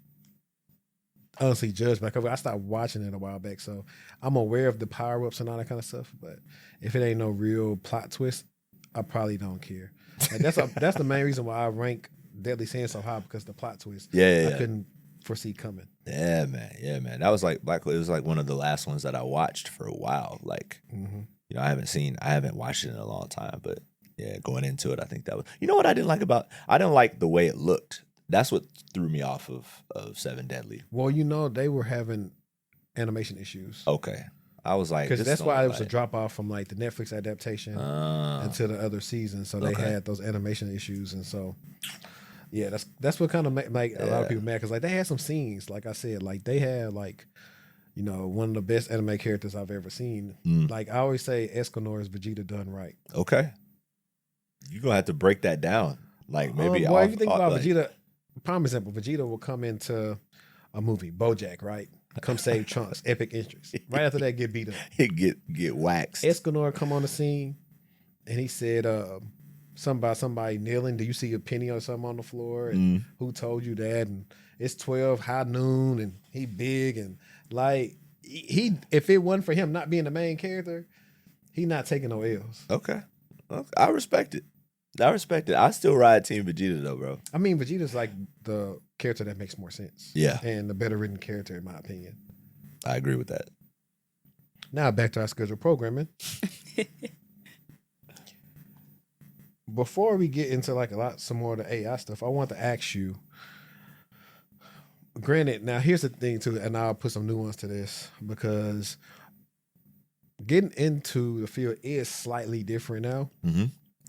honestly judge Black Clover. I stopped watching it a while back, so I'm aware of the power-ups and all that kind of stuff. But if it ain't no real plot twist, I probably don't care. Like that's the main reason why I rank Deadly Sins so high, because the plot twist I couldn't foresee coming. Yeah, man. That was like Black Clover. It was like one of the last ones that I watched for a while. Like, I haven't watched it in a long time, but yeah, going into it, I think that was, what I didn't like I didn't like the way it looked. That's what threw me off of Seven Deadly. Well, they were having animation issues. Okay. I was like, because that's why it was a drop off from like the Netflix adaptation until the other season. So they had those animation issues, and so Yeah, that's what kind of like a lot of people mad because like they had some scenes, like I said, like they had like one of the best anime characters I've ever seen. Like I always say, Escanor is Vegeta done right. Okay, you're gonna have to break that down. Like maybe boy, if you think about Vegeta, prime example, Vegeta will come into a movie, BoJack, right? Come save Trunks, epic entrance. Right after that, get beat up. get waxed. Escanor come on the scene, and he said, something about somebody kneeling. Do you see a penny or something on the floor? And who told you that? And it's 12 high noon, and he big and like he. If it wasn't for him not being the main character, he not taking no L's. Okay, I respect it. I still ride Team Vegeta though, bro. I mean, Vegeta's like the character that makes more sense. Yeah, and the better written character in my opinion. I agree with that. Now back to our scheduled programming. Before we get into like some more of the AI stuff, I want to ask you. Granted, now here's the thing too, and I'll put some nuance to this because getting into the field is slightly different now.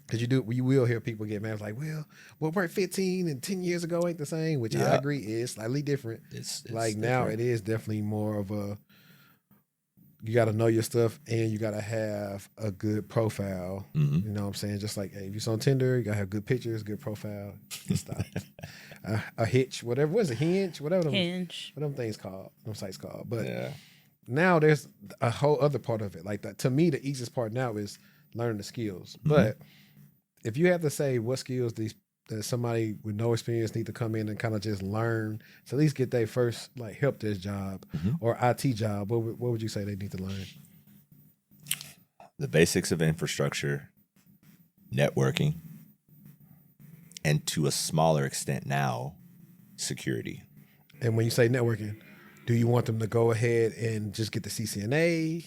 Because you will hear people get mad like, well, what worked 15 and 10 years ago ain't the same, which I agree is slightly different. It's like different. Now it is definitely more of you got to know your stuff and you got to have a good profile. You know what I'm saying? Just like, hey, if you're on Tinder, you got to have good pictures, good profile, good stuff. A hitch, whatever. What is it? Hinge? Whatever. Hinge. What them things called? Them sites called. But now there's a whole other part of it. Like that, to me, the easiest part now is learning the skills. But if you have to say what skills that somebody with no experience need to come in and kind of just learn to at least get their first like help desk job or IT job, what would you say they need to learn? The basics of infrastructure, networking, and to a smaller extent now, security. And when you say networking, do you want them to go ahead and just get the CCNA?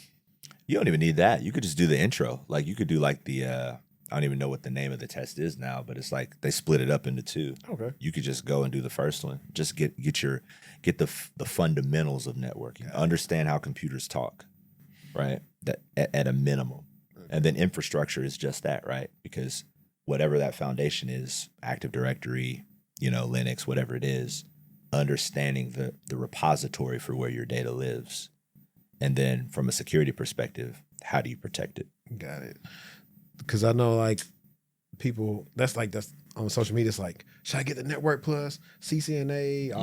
You don't even need that. You could just do the intro. Like you could do like the I don't even know what the name of the test is now, but it's like they split it up into two. Okay. You could just go and do the first one. Just get the fundamentals of networking. Understand how computers talk, right? That at a minimum. And then infrastructure is just that, right? Because whatever that foundation is, Active Directory, Linux, whatever it is, understanding the repository for where your data lives. And then from a security perspective, how do you protect it? Got it. Because I know like people that's on social media. It's like, should I get the Network Plus, CCNA,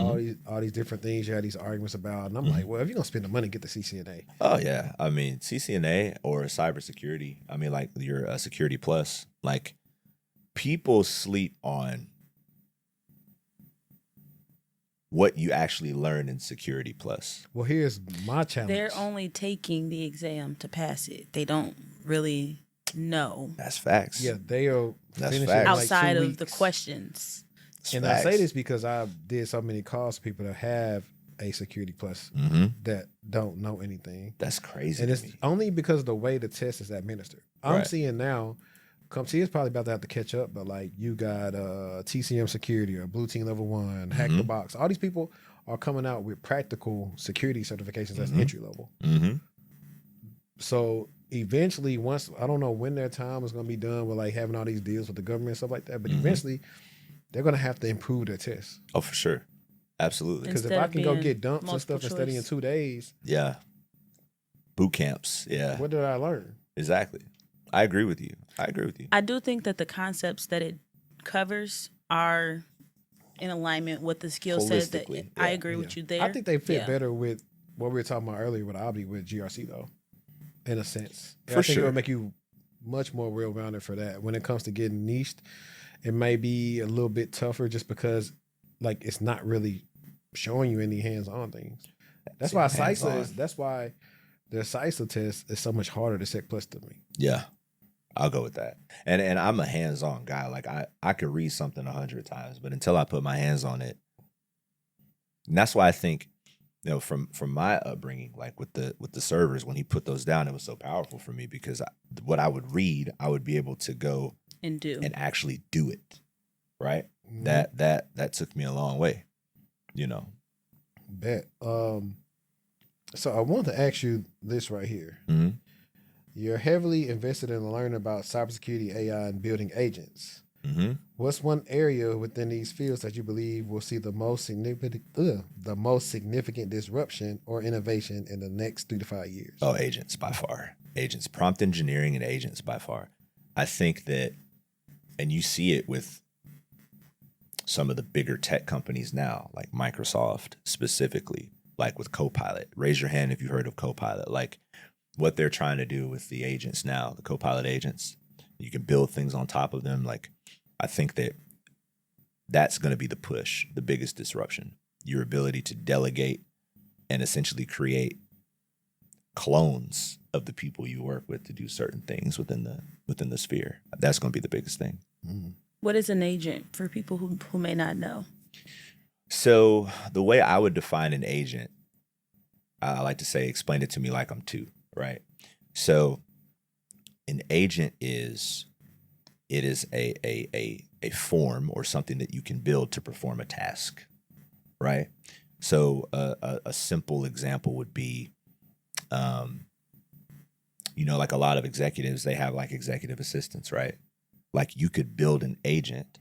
all these different things you had these arguments about, and I'm like, well, if you're gonna spend the money, get the CCNA. Oh yeah, I mean CCNA or cybersecurity. I mean like your Security Plus. Like people sleep on what you actually learn in Security Plus. Well, here's my challenge. They're only taking the exam to pass it. They don't really. No, that's facts. Yeah, they are. That's facts. Outside of the questions. And facts. I say this because I did so many calls to people that have a Security Plus that don't know anything. That's crazy. And it's only because of the way the test is administered. I'm seeing now, CompTIA is probably about to have to catch up, but like you got TCM Security or Blue Team Level 1, Hack the Box. All these people are coming out with practical security certifications that's entry level. So eventually, once I don't know when their time is going to be done with like having all these deals with the government and stuff like that, but eventually they're going to have to improve their tests. Oh, for sure, absolutely. Because if I can go get dumps and stuff and study in 2 days, boot camps, what did I learn? Exactly. I agree with you. I do think that the concepts that it covers are in alignment with the skill set that I agree with you there. I think they fit better with what we were talking about earlier with Obby with GRC though. In a sense. I think it will make you much more well-rounded for that. When it comes to getting niched, it may be a little bit tougher just because like it's not really showing you any hands-on things. That's why that's why the CISA test is so much harder to SEC Plus to me. Yeah. I'll go with that. And I'm a hands-on guy. Like I could read something 100 times, but until I put my hands on it. And that's why I think from my upbringing, like with the servers, when he put those down, it was so powerful for me because what I would read, I would be able to go and do and actually do it, right? That took me a long way, Bet. So I want to ask you this right here. You're heavily invested in learning about cybersecurity, AI, and building agents. What's one area within these fields that you believe will see the most significant disruption or innovation in the next 3 to 5 years? Oh, agents by far. Agents, prompt engineering and agents by far. I think that, and you see it with some of the bigger tech companies now, like Microsoft specifically, like with Copilot. Raise your hand if you've heard of Copilot. Like what they're trying to do with the agents now, the Copilot agents, you can build things on top of them. Like I think that that's going to be the push, the biggest disruption, your ability to delegate and essentially create clones of the people you work with to do certain things within the sphere. That's going to be the biggest thing. What is an agent for people who may not know? So the way I would define an agent, I like to say, explain it to me like I'm two, right? So an agent is a form or something that you can build to perform a task, right? So a simple example would be, like a lot of executives, they have like executive assistants, right? Like you could build an agent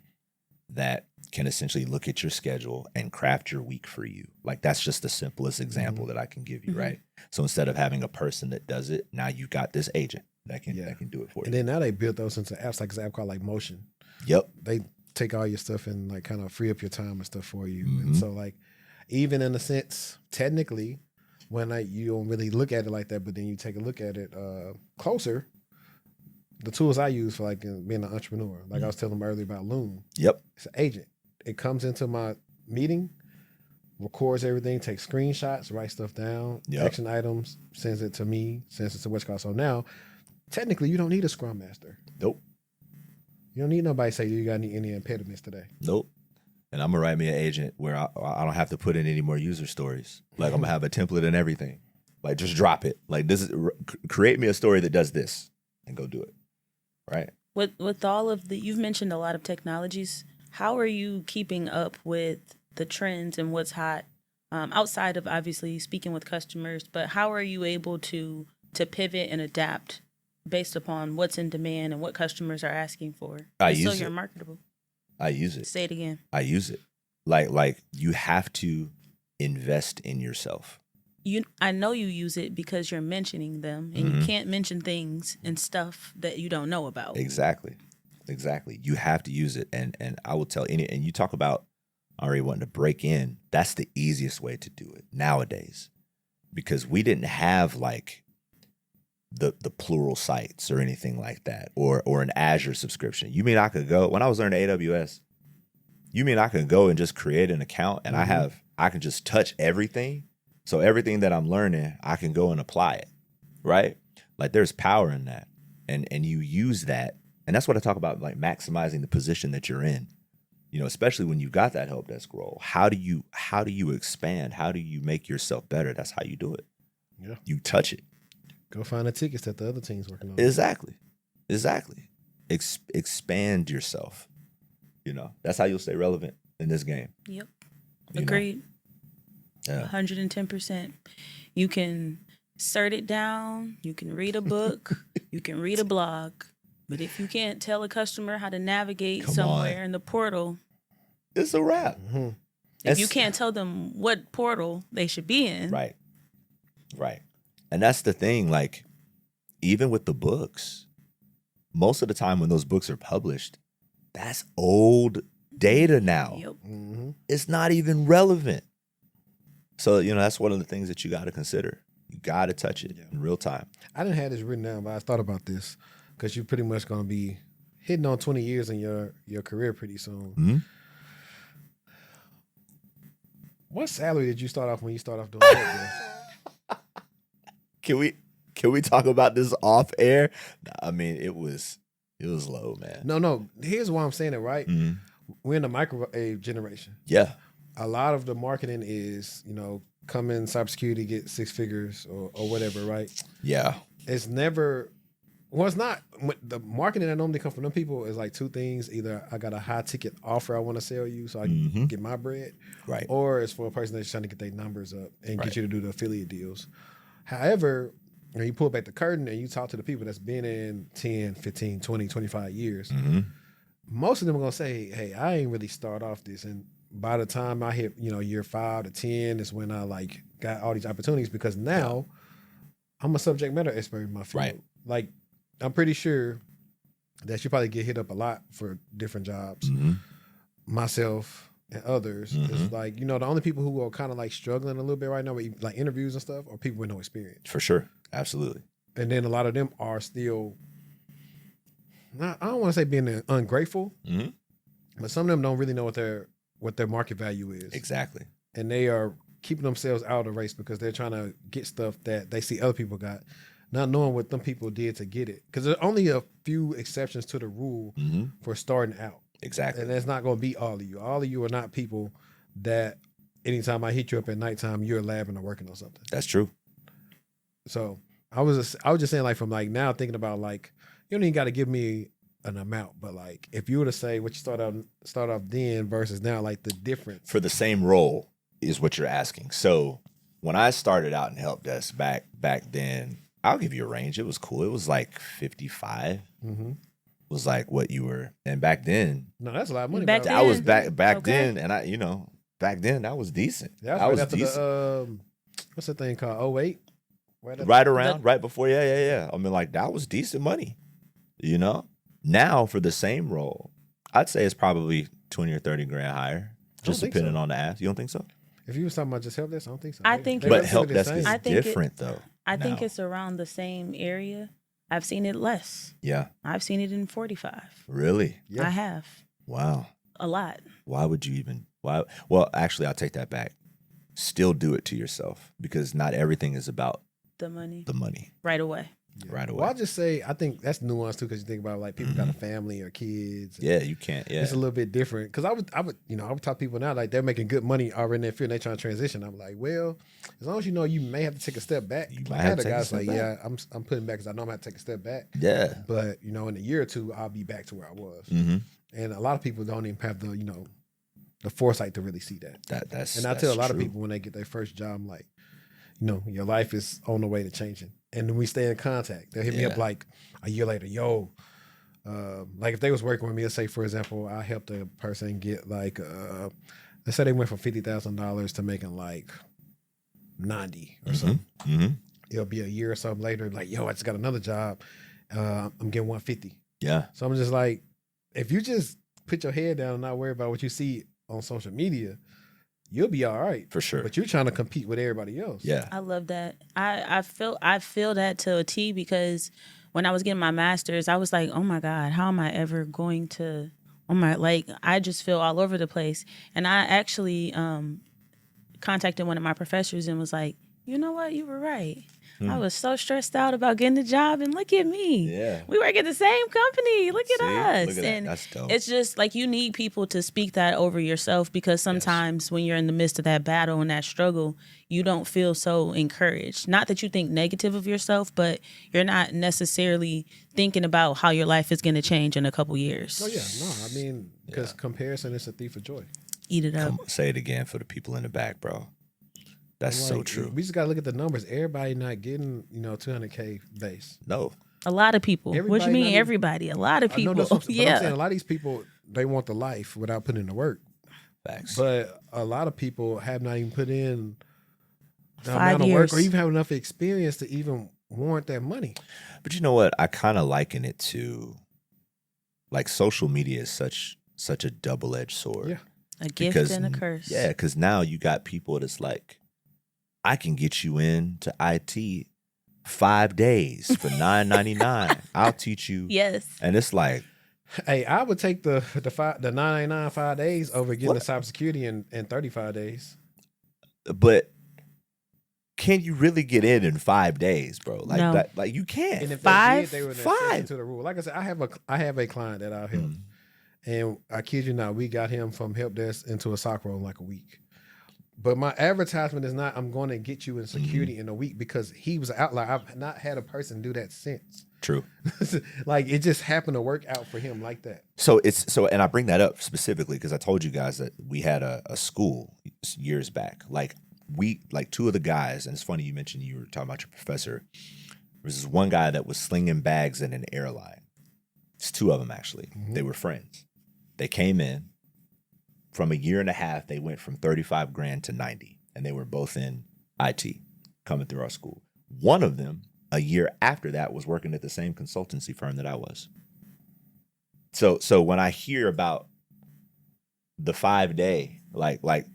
that can essentially look at your schedule and craft your week for you. Like that's just the simplest example that I can give you, right? So instead of having a person that does it, now you got this agent that can do it for you. And then now they built those into apps, like this app called like Motion. Yep. They take all your stuff and like kind of free up your time and stuff for you. And so like, even in a sense, technically, when you don't really look at it like that, but then you take a look at it closer, the tools I use for like being an entrepreneur, like I was telling them earlier about Loom. Yep. It's an agent. It comes into my meeting, records everything, takes screenshots, writes stuff down, action items, sends it to me, sends it to what's called. So now, technically, you don't need a Scrum Master. Nope. You don't need nobody to say you got any impediments today. Nope. And I'm gonna write me an agent where I don't have to put in any more user stories. Like I'm gonna have a template and everything. Like just drop it. Like create me a story that does this and go do it. Right. With all of you've mentioned a lot of technologies. How are you keeping up with the trends and what's hot outside of obviously speaking with customers? But how are you able to pivot and adapt based upon what's in demand and what customers are asking for? So you're marketable. I use it. Say it again. I use it. Like you have to invest in yourself. I know you use it because you're mentioning them, and you can't mention things and stuff that you don't know about. Exactly. You have to use it, and I will tell and you talk about already wanting to break in. That's the easiest way to do it nowadays, because we didn't have like the plural sites or anything like that, or an Azure subscription. You mean I could go when I was learning AWS? You mean I could go and just create an account and I can just touch everything? So everything that I'm learning, I can go and apply it, right? Like there's power in that, and you use that, and that's what I talk about, like maximizing the position that you're in. Especially when you got that help desk role. How do you expand? How do you make yourself better? That's how you do it. Yeah, you touch it. Go find the tickets that the other team's working on. Exactly. Expand yourself. That's how you'll stay relevant in this game. Yep. Agreed. Yeah. 110%. You can cert it down. You can read a book. You can read a blog. But if you can't tell a customer how to navigate somewhere in the portal, it's a wrap. If you can't tell them what portal they should be in. Right. And that's the thing. Like, even with the books, most of the time when those books are published, that's old data now. Yep. It's not even relevant. So, that's one of the things that you got to consider. You got to touch it in real time. I didn't have this written down, but I thought about this because you're pretty much going to be hitting on 20 years in your career pretty soon. What salary did you start off when you started off doing that? Can we talk about this off air? I mean, it was low, man. No. Here's why I'm saying it, right? We're in the microwave generation. Yeah. A lot of the marketing is, come in cybersecurity, get 6 figures or whatever, right? Yeah. It's never, it's not. The marketing that normally comes from them people is like 2 things. Either I got a high ticket offer I want to sell you so I can get my bread. Right. Or it's for a person that's trying to get their numbers up and get you to do the affiliate deals. However, when you pull back the curtain and you talk to the people that's been in 10, 15, 20, 25 years, most of them are gonna say, "Hey, I ain't really start off this," and by the time I hit, year 5 to 10 is when I like got all these opportunities because now I'm a subject matter expert in my field. Right. Like, I'm pretty sure that you probably get hit up a lot for different jobs. Mm-hmm. Myself and others is like, the only people who are kind of like struggling a little bit right now with like interviews and stuff are people with no experience. For sure. Absolutely. And then a lot of them are still I don't want to say being ungrateful, but some of them don't really know what their market value is. Exactly. And they are keeping themselves out of the race because they're trying to get stuff that they see other people got, not knowing what them people did to get it. Because there's only a few exceptions to the rule for starting out. Exactly. And that's not going to be all of you. All of you are not people that anytime I hit you up at nighttime, you're labbing or working on something. That's true. So I was just saying, like, from like now thinking about like, you don't even got to give me an amount, but like if you were to say what you start off then versus now, like the difference for the same role is what you're asking. So when I started out in help desk back then, I'll give you a range. It was cool. It was like 55. Was like what you were, and back then, no, that's a lot of money. Back bro. I was back Okay. then, and back then that was decent. Yeah, I was after decent. the what's the thing called 08? Right before, yeah. I mean, like that was decent money. Now for the same role, I'd say it's probably 20 or 30 grand higher, just think depending so. on the ask. You don't think so? If you was talking about just help desk, I don't think so. I think They But it's- help relatively desk the is same. I think it- different though. I think now. it's around the same area. I've seen it less. Yeah, I've seen it in 45. really. Yeah. I have Wow. a lot. Why would you even? Why? Well, actually, I'll take that back. Still do it to yourself because not everything is about The money the money right away. Yeah. right away. Well, I'll just say I think that's nuanced too because you think about like people got a family or kids. Yeah, you can't. Yeah, It's a little bit different because I would talk to people now like they're making good money already in their field and they're trying to transition. I'm like, well, as long as you know you may have to take a step back. You Like, might I have had to a take a guy's step like, back. yeah, I'm putting back because I know I'm gonna have to take a step back. yeah. But in a year or two, I'll be back to where I was. Mm-hmm. And a lot of people don't even have the foresight to really see that. That's And I tell a lot of true. people when they get their first job, I'm like, your life is on the way to changing. And then we stay in contact. They'll hit me up Yeah. like a year later, like if they was working with me, let's say, for example, I helped a person get like, let's say they went from $50,000 to making like 90 or something. Mm-hmm. It'll be a year or something later, like, I just got another job. I'm getting 150. Yeah, So I'm just like, if you just put your head down and not worry about what you see on social media, you'll be all right. for sure. But you're trying to compete with everybody else. Yeah, I love that. I feel that to a T because when I was getting my master's, I was like, oh my God, how am I ever going to? I just feel all over the place. And I actually contacted one of my professors and was like, you know what, you were right. I was so stressed out about getting the job, and look at me. Yeah. We work at the same company. Look at See? us. Look at that. And That's dope. it's just like you need people to speak that over yourself because sometimes when you're in the midst of that battle and that struggle, you don't feel so encouraged. Not that you think negative of yourself, but you're not necessarily thinking about how your life is going to change in a couple years. Oh yeah, no, I mean, because comparison is a thief of joy. Eat it up. Say it again for the people in the back, bro. That's so Like, true. We just gotta look at the numbers. Everybody not getting 200K base. No, A lot of people. What Everybody you mean, not even- everybody? A lot of I know people. that's what I'm Yeah. saying. A lot of these people they want the life without putting in the work, facts. but a lot of people have not even put in the 5 amount of work or years. even have enough experience to even warrant that money. But you know what? I kind of liken it to like social media is such a double-edged sword. Yeah. A gift Because- and a curse. Yeah, because now you got people that's like, I can get you into IT 5 days for $9.99. I'll teach you. Yes. And it's like, Hey, I would take the 999 5 days over getting What? the cybersecurity in 35 days. but can you really get in 5 days, bro? Like No. that, like you can't. And if Five? they did, they were an Five. exception to the rule. Like I said, I have a client that I'll help, and I kid you not, we got him from help desk into a SOC role in like a week. But my advertisement is not, I'm going to get you in security in a week because he was an outlier. I've not had a person do that since. True. Like it just happened to work out for him like that. So and I bring that up specifically because I told you guys that we had a school years back. Like two of the guys, and it's funny you mentioned you were talking about your professor. There was this one guy that was slinging bags in an airline. It's two of them actually. They were friends. They came in from a year and a half. They went from 35 grand to 90, and they were both in IT coming through our school. One of them, a year after that, was working at the same consultancy firm that I was. So when I hear about the 5-day,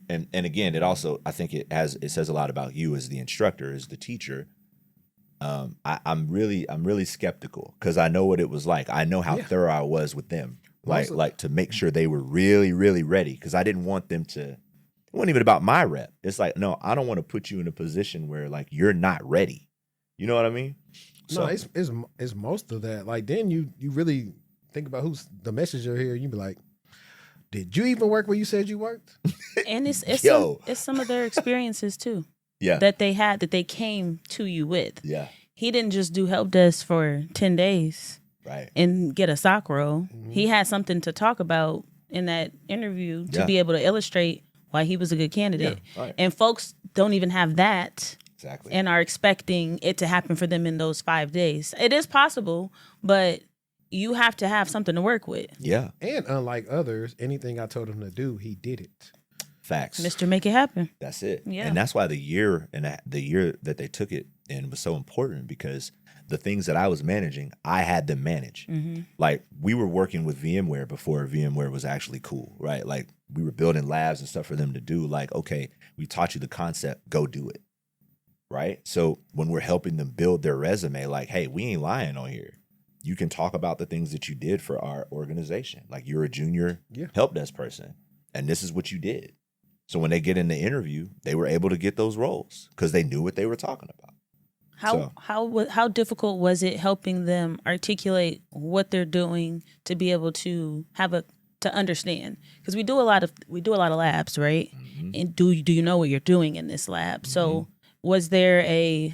and again, it also, I think it says a lot about you as the instructor, as the teacher. I'm really skeptical because I know what it was like. I know how thorough I was with them, like to make sure they were really, really ready, because I didn't want them to. It wasn't even about my rep. It's like, no, I don't want to put you in a position where like you're not ready. You know what I mean? No, it's most of that. Like then you really think about who's the messenger here. You be like, did you even work where you said you worked? And it's some of their experiences too. Yeah. That they had, that they came to you with. Yeah. He didn't just do help desk for 10 days. Right. And get a sock roll. Mm-hmm. He had something to talk about in that interview to be able to illustrate why he was a good candidate. Yeah, right. And folks don't even have that. Exactly. And are expecting it to happen for them in those 5 days. It is possible, but you have to have something to work with. Yeah. And unlike others, anything I told him to do, he did it. Facts. Mr. Make It Happen. That's it. Yeah. And that's why the year that they took it in was so important, because the things that I was managing, I had them manage. Mm-hmm. Like we were working with VMware before VMware was actually cool, right? Like we were building labs and stuff for them to do. Like, okay, we taught you the concept, go do it. Right? So when we're helping them build their resume, like, hey, we ain't lying on here. You can talk about the things that you did for our organization. Like you're a junior help desk person, and this is what you did. So when they get in the interview, they were able to get those roles because they knew what they were talking about. How difficult was it helping them articulate what they're doing to be able to to understand? Because we do a lot of labs, right? Mm-hmm. And do you know what you're doing in this lab? Mm-hmm. So was there a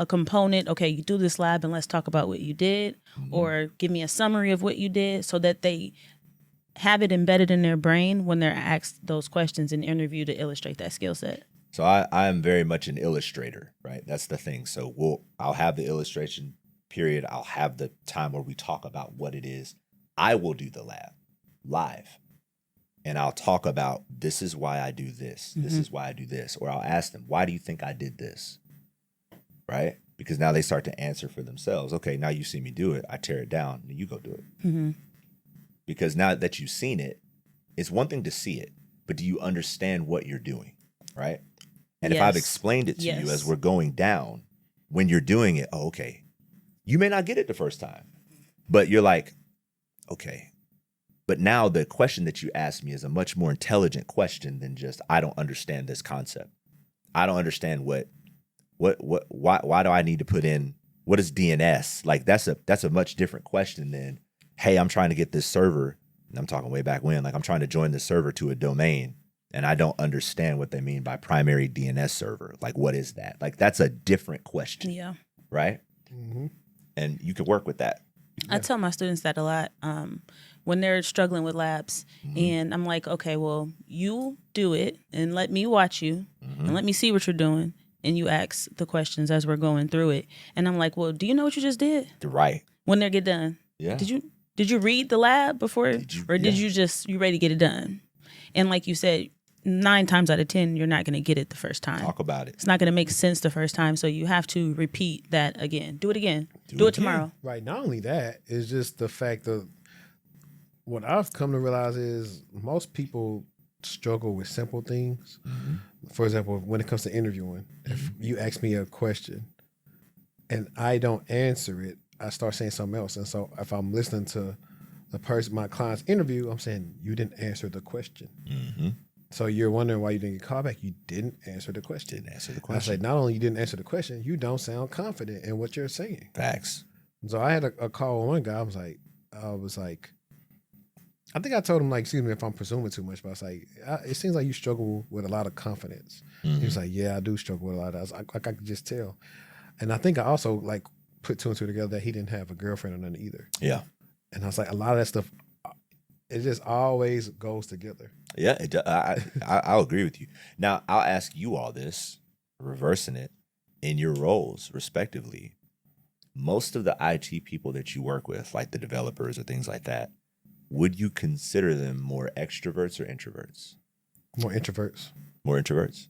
component? Okay, you do this lab and let's talk about what you did, or give me a summary of what you did, so that they have it embedded in their brain when they're asked those questions in interview to illustrate that skill set. So I am very much an illustrator, right? That's the thing. So I'll have the illustration period. I'll have the time where we talk about what it is. I will do the lab live, and I'll talk about, this is why I do this. This is why I do this. Or I'll ask them, why do you think I did this? Right? Because now they start to answer for themselves. Okay, now you see me do it. I tear it down. You go do it. Mm-hmm. Because now that you've seen it, it's one thing to see it, but do you understand what you're doing, right? And if I've explained it to you as we're going down, when you're doing it, oh, okay, you may not get it the first time, but you're like, okay. But now the question that you asked me is a much more intelligent question than just, I don't understand this concept. I don't understand why do I need to put in, what is DNS? Like that's a much different question than, hey, I'm trying to get this server, and I'm talking way back when, like I'm trying to join the server to a domain, and I don't understand what they mean by primary DNS server. Like, what is that? Like, that's a different question. Yeah. Right? Mm-hmm. And you can work with that. I tell my students that a lot when they're struggling with labs. And I'm like, okay, well, you do it and let me watch you and let me see what you're doing. And you ask the questions as we're going through it. And I'm like, well, do you know what you just did? Right. When they get done. Yeah. Did you read the lab before? Did you just, you ready to get it done? And like you said, 9 times out of 10, you're not going to get it the first time. Talk about it. It's not going to make sense the first time. So you have to repeat that again. Do it again. Do it tomorrow. Right. Not only that, it's just the fact of what I've come to realize is most people struggle with simple things. For example, when it comes to interviewing, if you ask me a question and I don't answer it, I start saying something else. And so if I'm listening to my client's interview, I'm saying, you didn't answer the question. So you're wondering why you didn't get called back. You didn't answer the question. I say, not only you didn't answer the question, you don't sound confident in what you're saying. Facts. So I had a call with one guy. I was like, I think I told him, like, excuse me if I'm presuming too much, but I was like, it seems like you struggle with a lot of confidence. He was like, yeah, I do struggle with a lot of that. I was like, I could just tell. And I think I also like put 2 and 2 together that he didn't have a girlfriend or nothing either. Yeah. And I was like, a lot of that stuff, it just always goes together. Yeah, I'll agree with you. Now, I'll ask you all this, reversing it, in your roles, respectively. Most of the IT people that you work with, like the developers or things like that, would you consider them more extroverts or introverts? More introverts. More introverts.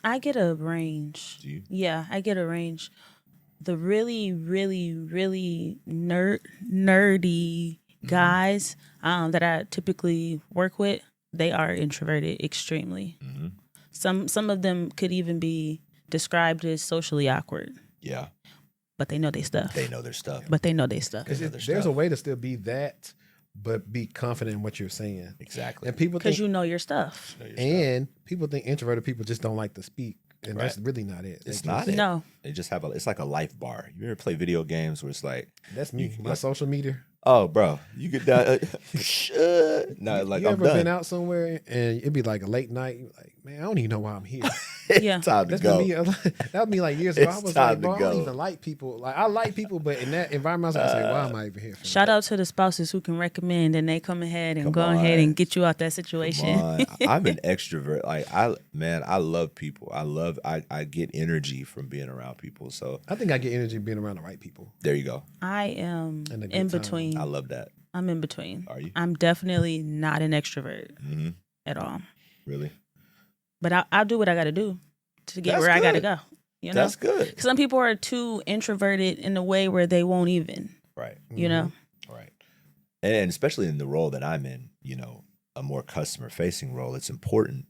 I get a range. Do you? Yeah, I get a range. The really, really, really nerdy guys that I typically work with, they are introverted extremely. Some of them could even be described as socially awkward. Yeah. But they know their stuff. They know their stuff. But they know their stuff. There's a way to still be that, but be confident in what you're saying. Exactly. And people Because think, you know your stuff. and people think introverted people just don't like to speak, and that's really not it. It's not it. No. They just have it's like a life bar. You ever play video games where it's like That's me. My social media. oh, bro, you get down. No, like You I'm ever done. been out somewhere and it'd be like a late night? You're like, man, I don't even know why I'm here. Yeah. Time to That's go. me. That was me like years ago. I It's was time like, bro, to I don't go. even like people. Like I like people, but in that environment, I was like, why am I even here? For Shout out to the spouses who can recommend and they come ahead and Come go ahead on. and get you out that Come situation. on. I'm an extrovert. Like I love people. I get energy from being around people. So I think I get energy being around the right people. there you go. I am And a good in time. between. I love that. I'm in between. Are you? I'm definitely not an extrovert Mm-hmm. at all. Really? But I'll do what I got to do to get That's where I got to good. go. You know? That's good. Some people are too introverted in a way where they won't even, Right. you know? Right. And especially in the role that I'm in, a more customer facing role, it's important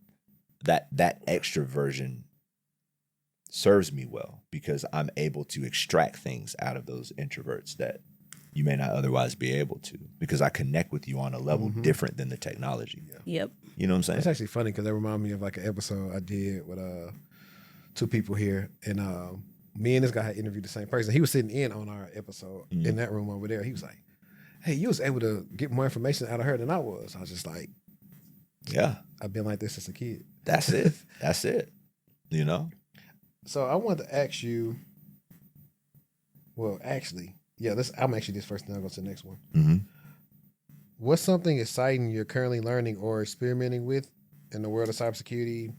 that that extroversion serves me well because I'm able to extract things out of those introverts that you may not otherwise be able to because I connect with you on a level different than the technology. Yep. You know what I'm saying? It's actually funny because that reminded me of like an episode I did with two people here, and me and this guy had interviewed the same person. He was sitting in on our episode in that room over there. He was like, "Hey, you was able to get more information out of her than I was." I was just like, Yeah. "I've been like this as a kid." That's it. That's it. You know? So I wanted to ask you. Well, actually, yeah. I'm actually this first. Then I'll go to the next one. Mm-hmm. What's something exciting you're currently learning or experimenting with in the world of cybersecurity,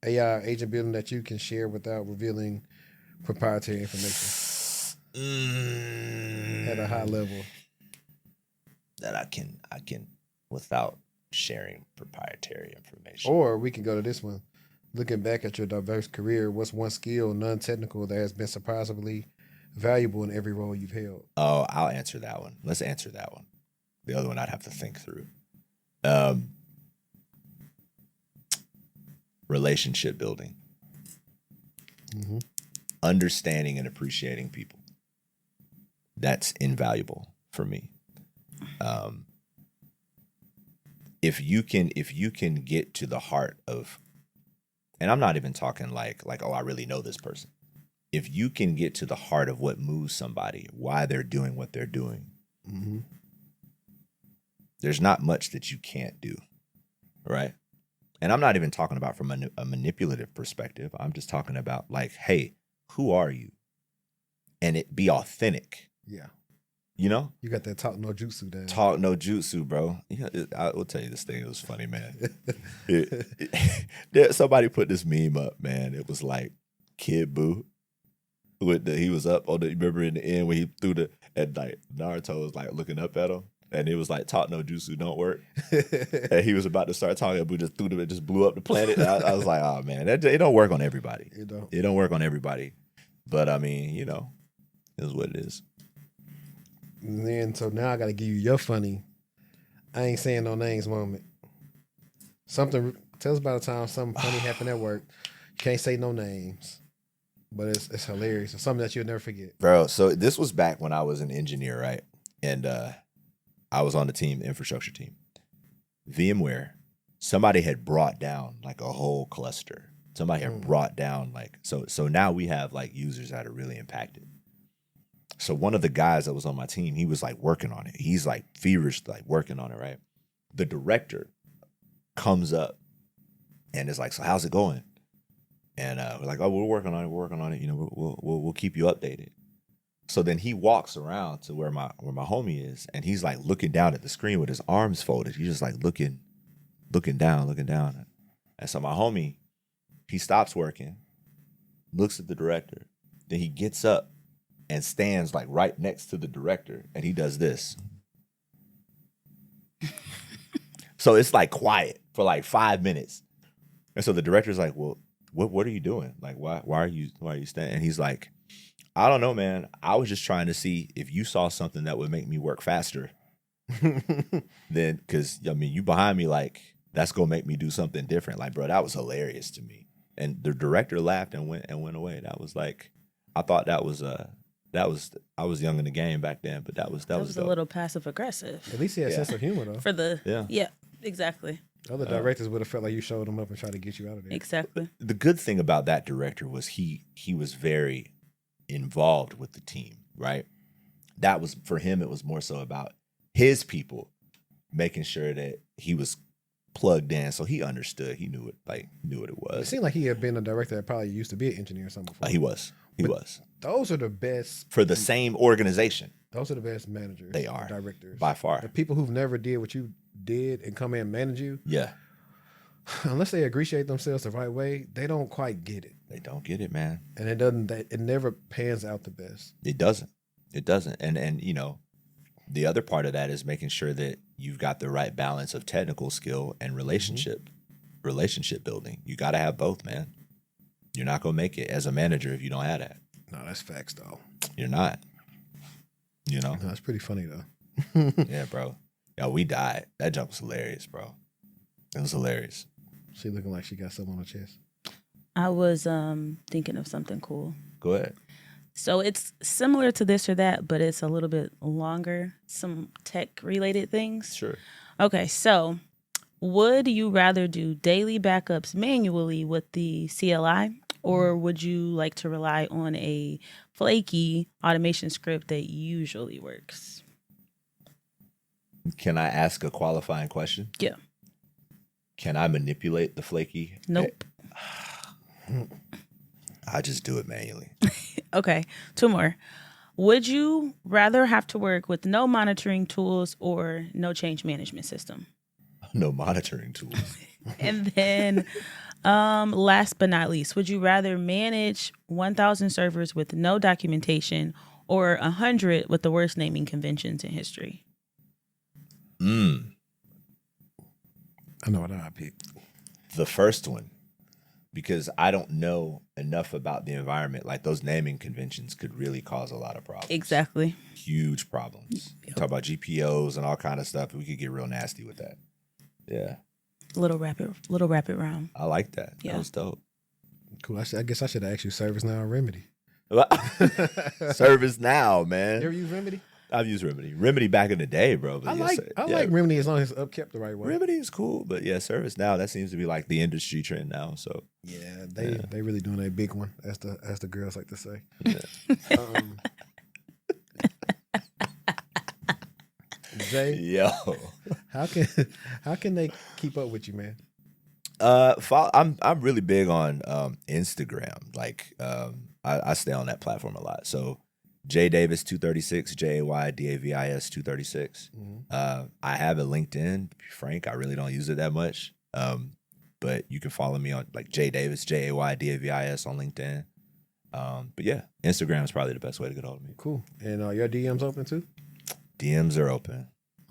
AI, agent building that you can share without revealing proprietary information at a high level? That I can without sharing proprietary information. Or we can go to this one. Looking back at your diverse career, what's one skill, non-technical, that has been surprisingly valuable in every role you've held? Oh, I'll answer that one. Let's answer that one. The other one I'd have to think through. Relationship building. Mm-hmm. Understanding and appreciating people. That's invaluable for me. If you can get to the heart of, and I'm not even talking like, oh, I really know this person. If you can get to the heart of what moves somebody, why they're doing what they're doing, there's not much that you can't do, right? And I'm not even talking about from a manipulative perspective. I'm just talking about like, hey, who are you? And it be authentic. Yeah. You know? You got that talk no jutsu down. Talk no jutsu, bro. I will tell you this thing. It was funny, man. Somebody put this meme up, man. It was like Kid Buu. He was up on the, remember in the end when he threw and like Naruto was like looking up at him. And it was like, talk no jutsu don't work. And he was about to start talking, but just threw them, it just blew up the planet. I was like, oh man, it don't work on everybody. It don't work on everybody. But I mean, it is what it is. And then, so now I got to give you your funny, I ain't saying no names moment. Tell us about a time something funny happened at work. You can't say no names, but it's hilarious. It's something that you'll never forget. Bro, so this was back when I was an engineer, right? And I was on the infrastructure team. VMware, somebody had brought down like a whole cluster. Somebody had brought down like, so now we have like users that are really impacted. So one of the guys that was on my team, he was like working on it. He's like feverish, like working on it, right? The director comes up and is like, so how's it going? And we're like, oh, we're working on it. We'll keep you updated. So then he walks around to where my homie is, and he's like looking down at the screen with his arms folded. He's just like looking down. And so my homie, he stops working, looks at the director, then he gets up and stands like right next to the director, and he does this. So it's like quiet for like 5 minutes. And so the director's like, well, what are you doing? Like, why are you standing? And he's like, I don't know, man. I was just trying to see if you saw something that would make me work faster. Then, because, I mean, you behind me, like, that's going to make me do something different. Like, bro, that was hilarious to me. And the director laughed and went away. That was like, I thought I was young in the game back then, but that was a dope. little passive aggressive. At least he had a sense of humor, though. Yeah, exactly. Other directors would have felt like you showed them up and tried to get you out of there. Exactly. The good thing about that director was he was very involved with the team, right? That was, for him, it was more so about his people, making sure that he was plugged in, so he understood. He knew what it was. It seemed like he had been a director that probably used to be an engineer or something before. He was. Those are the best. For the same organization. Those are the best managers. They are. Directors. By far. The people who've never did what you did and come in and manage you. Yeah. Unless they appreciate themselves the right way, they don't quite get it. They don't get it, man. And it never pans out the best. It doesn't. And you know, the other part of that is making sure that you've got the right balance of technical skill and relationship building. You got to have both, man. You're not going to make it as a manager if you don't have that. No, that's facts, though. You're not. You know? No, that's pretty funny, though. Yeah, bro. Yeah, we died. That jump was hilarious, bro. It was hilarious. She looking like she got something on her chest. I was thinking of something cool. Go ahead. So it's similar to this or that, but it's a little bit longer. Some tech-related things. Sure. Okay, so would you rather do daily backups manually with the CLI, or would you like to rely on a flaky automation script that usually works? Can I ask a qualifying question? Yeah. Can I manipulate the flaky? Nope. I just do it manually. Okay, 2 more. Would you rather have to work with no monitoring tools or no change management system? No monitoring tools. And then last but not least, would you rather manage 1,000 servers with no documentation or 100 with the worst naming conventions in history? I know what I picked. The first one, because I don't know enough about the environment. Like, those naming conventions could really cause a lot of problems. Exactly. Huge problems. Yep. Talk about GPOs and all kind of stuff. We could get real nasty with that. Yeah. Little rapid round. I like that. Yeah. That was dope. Cool. I guess I should have asked you ServiceNow or Remedy. ServiceNow, man. You ever use Remedy? I've used Remedy. Remedy back in the day, bro. But I like Remedy as long as it's upkept the right way. Remedy is cool, but yeah, ServiceNow, that seems to be like the industry trend now. So yeah, they really doing a big one, as the girls like to say. Yeah. Jay, yo, how can they keep up with you, man? I'm really big on Instagram. Like, I stay on that platform a lot. So J Davis 236, JAYDAVIS 236. I have a LinkedIn. To be frank, I really don't use it that much. But you can follow me on like J Davis, JAYDAVIS on LinkedIn. But yeah, Instagram is probably the best way to get hold of me. Cool. And your DMs open too? DMs are open.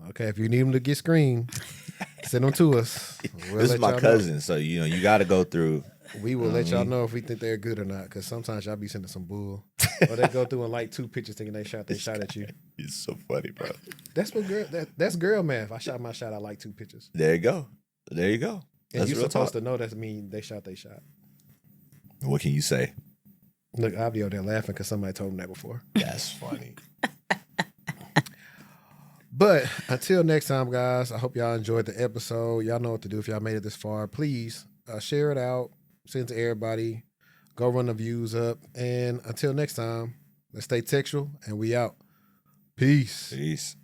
Okay, if you need them to get screened, send them to us. This is my cousin, so you got to go through. We will let y'all know if we think they're good or not, because sometimes y'all be sending some bull, or they go through and like 2 pictures thinking they shot at you. It's so funny, bro. That's what that's girl math. I shot my shot. I like 2 pictures. There you go. And you're supposed to know that mean they shot they shot. What can you say? Look, I'll be over there laughing because somebody told them that before. That's funny. But until next time, guys, I hope y'all enjoyed the episode. Y'all know what to do if y'all made it this far. Please share it out, send it to everybody, go run the views up. And until next time, let's stay textual, and we out. Peace. Peace.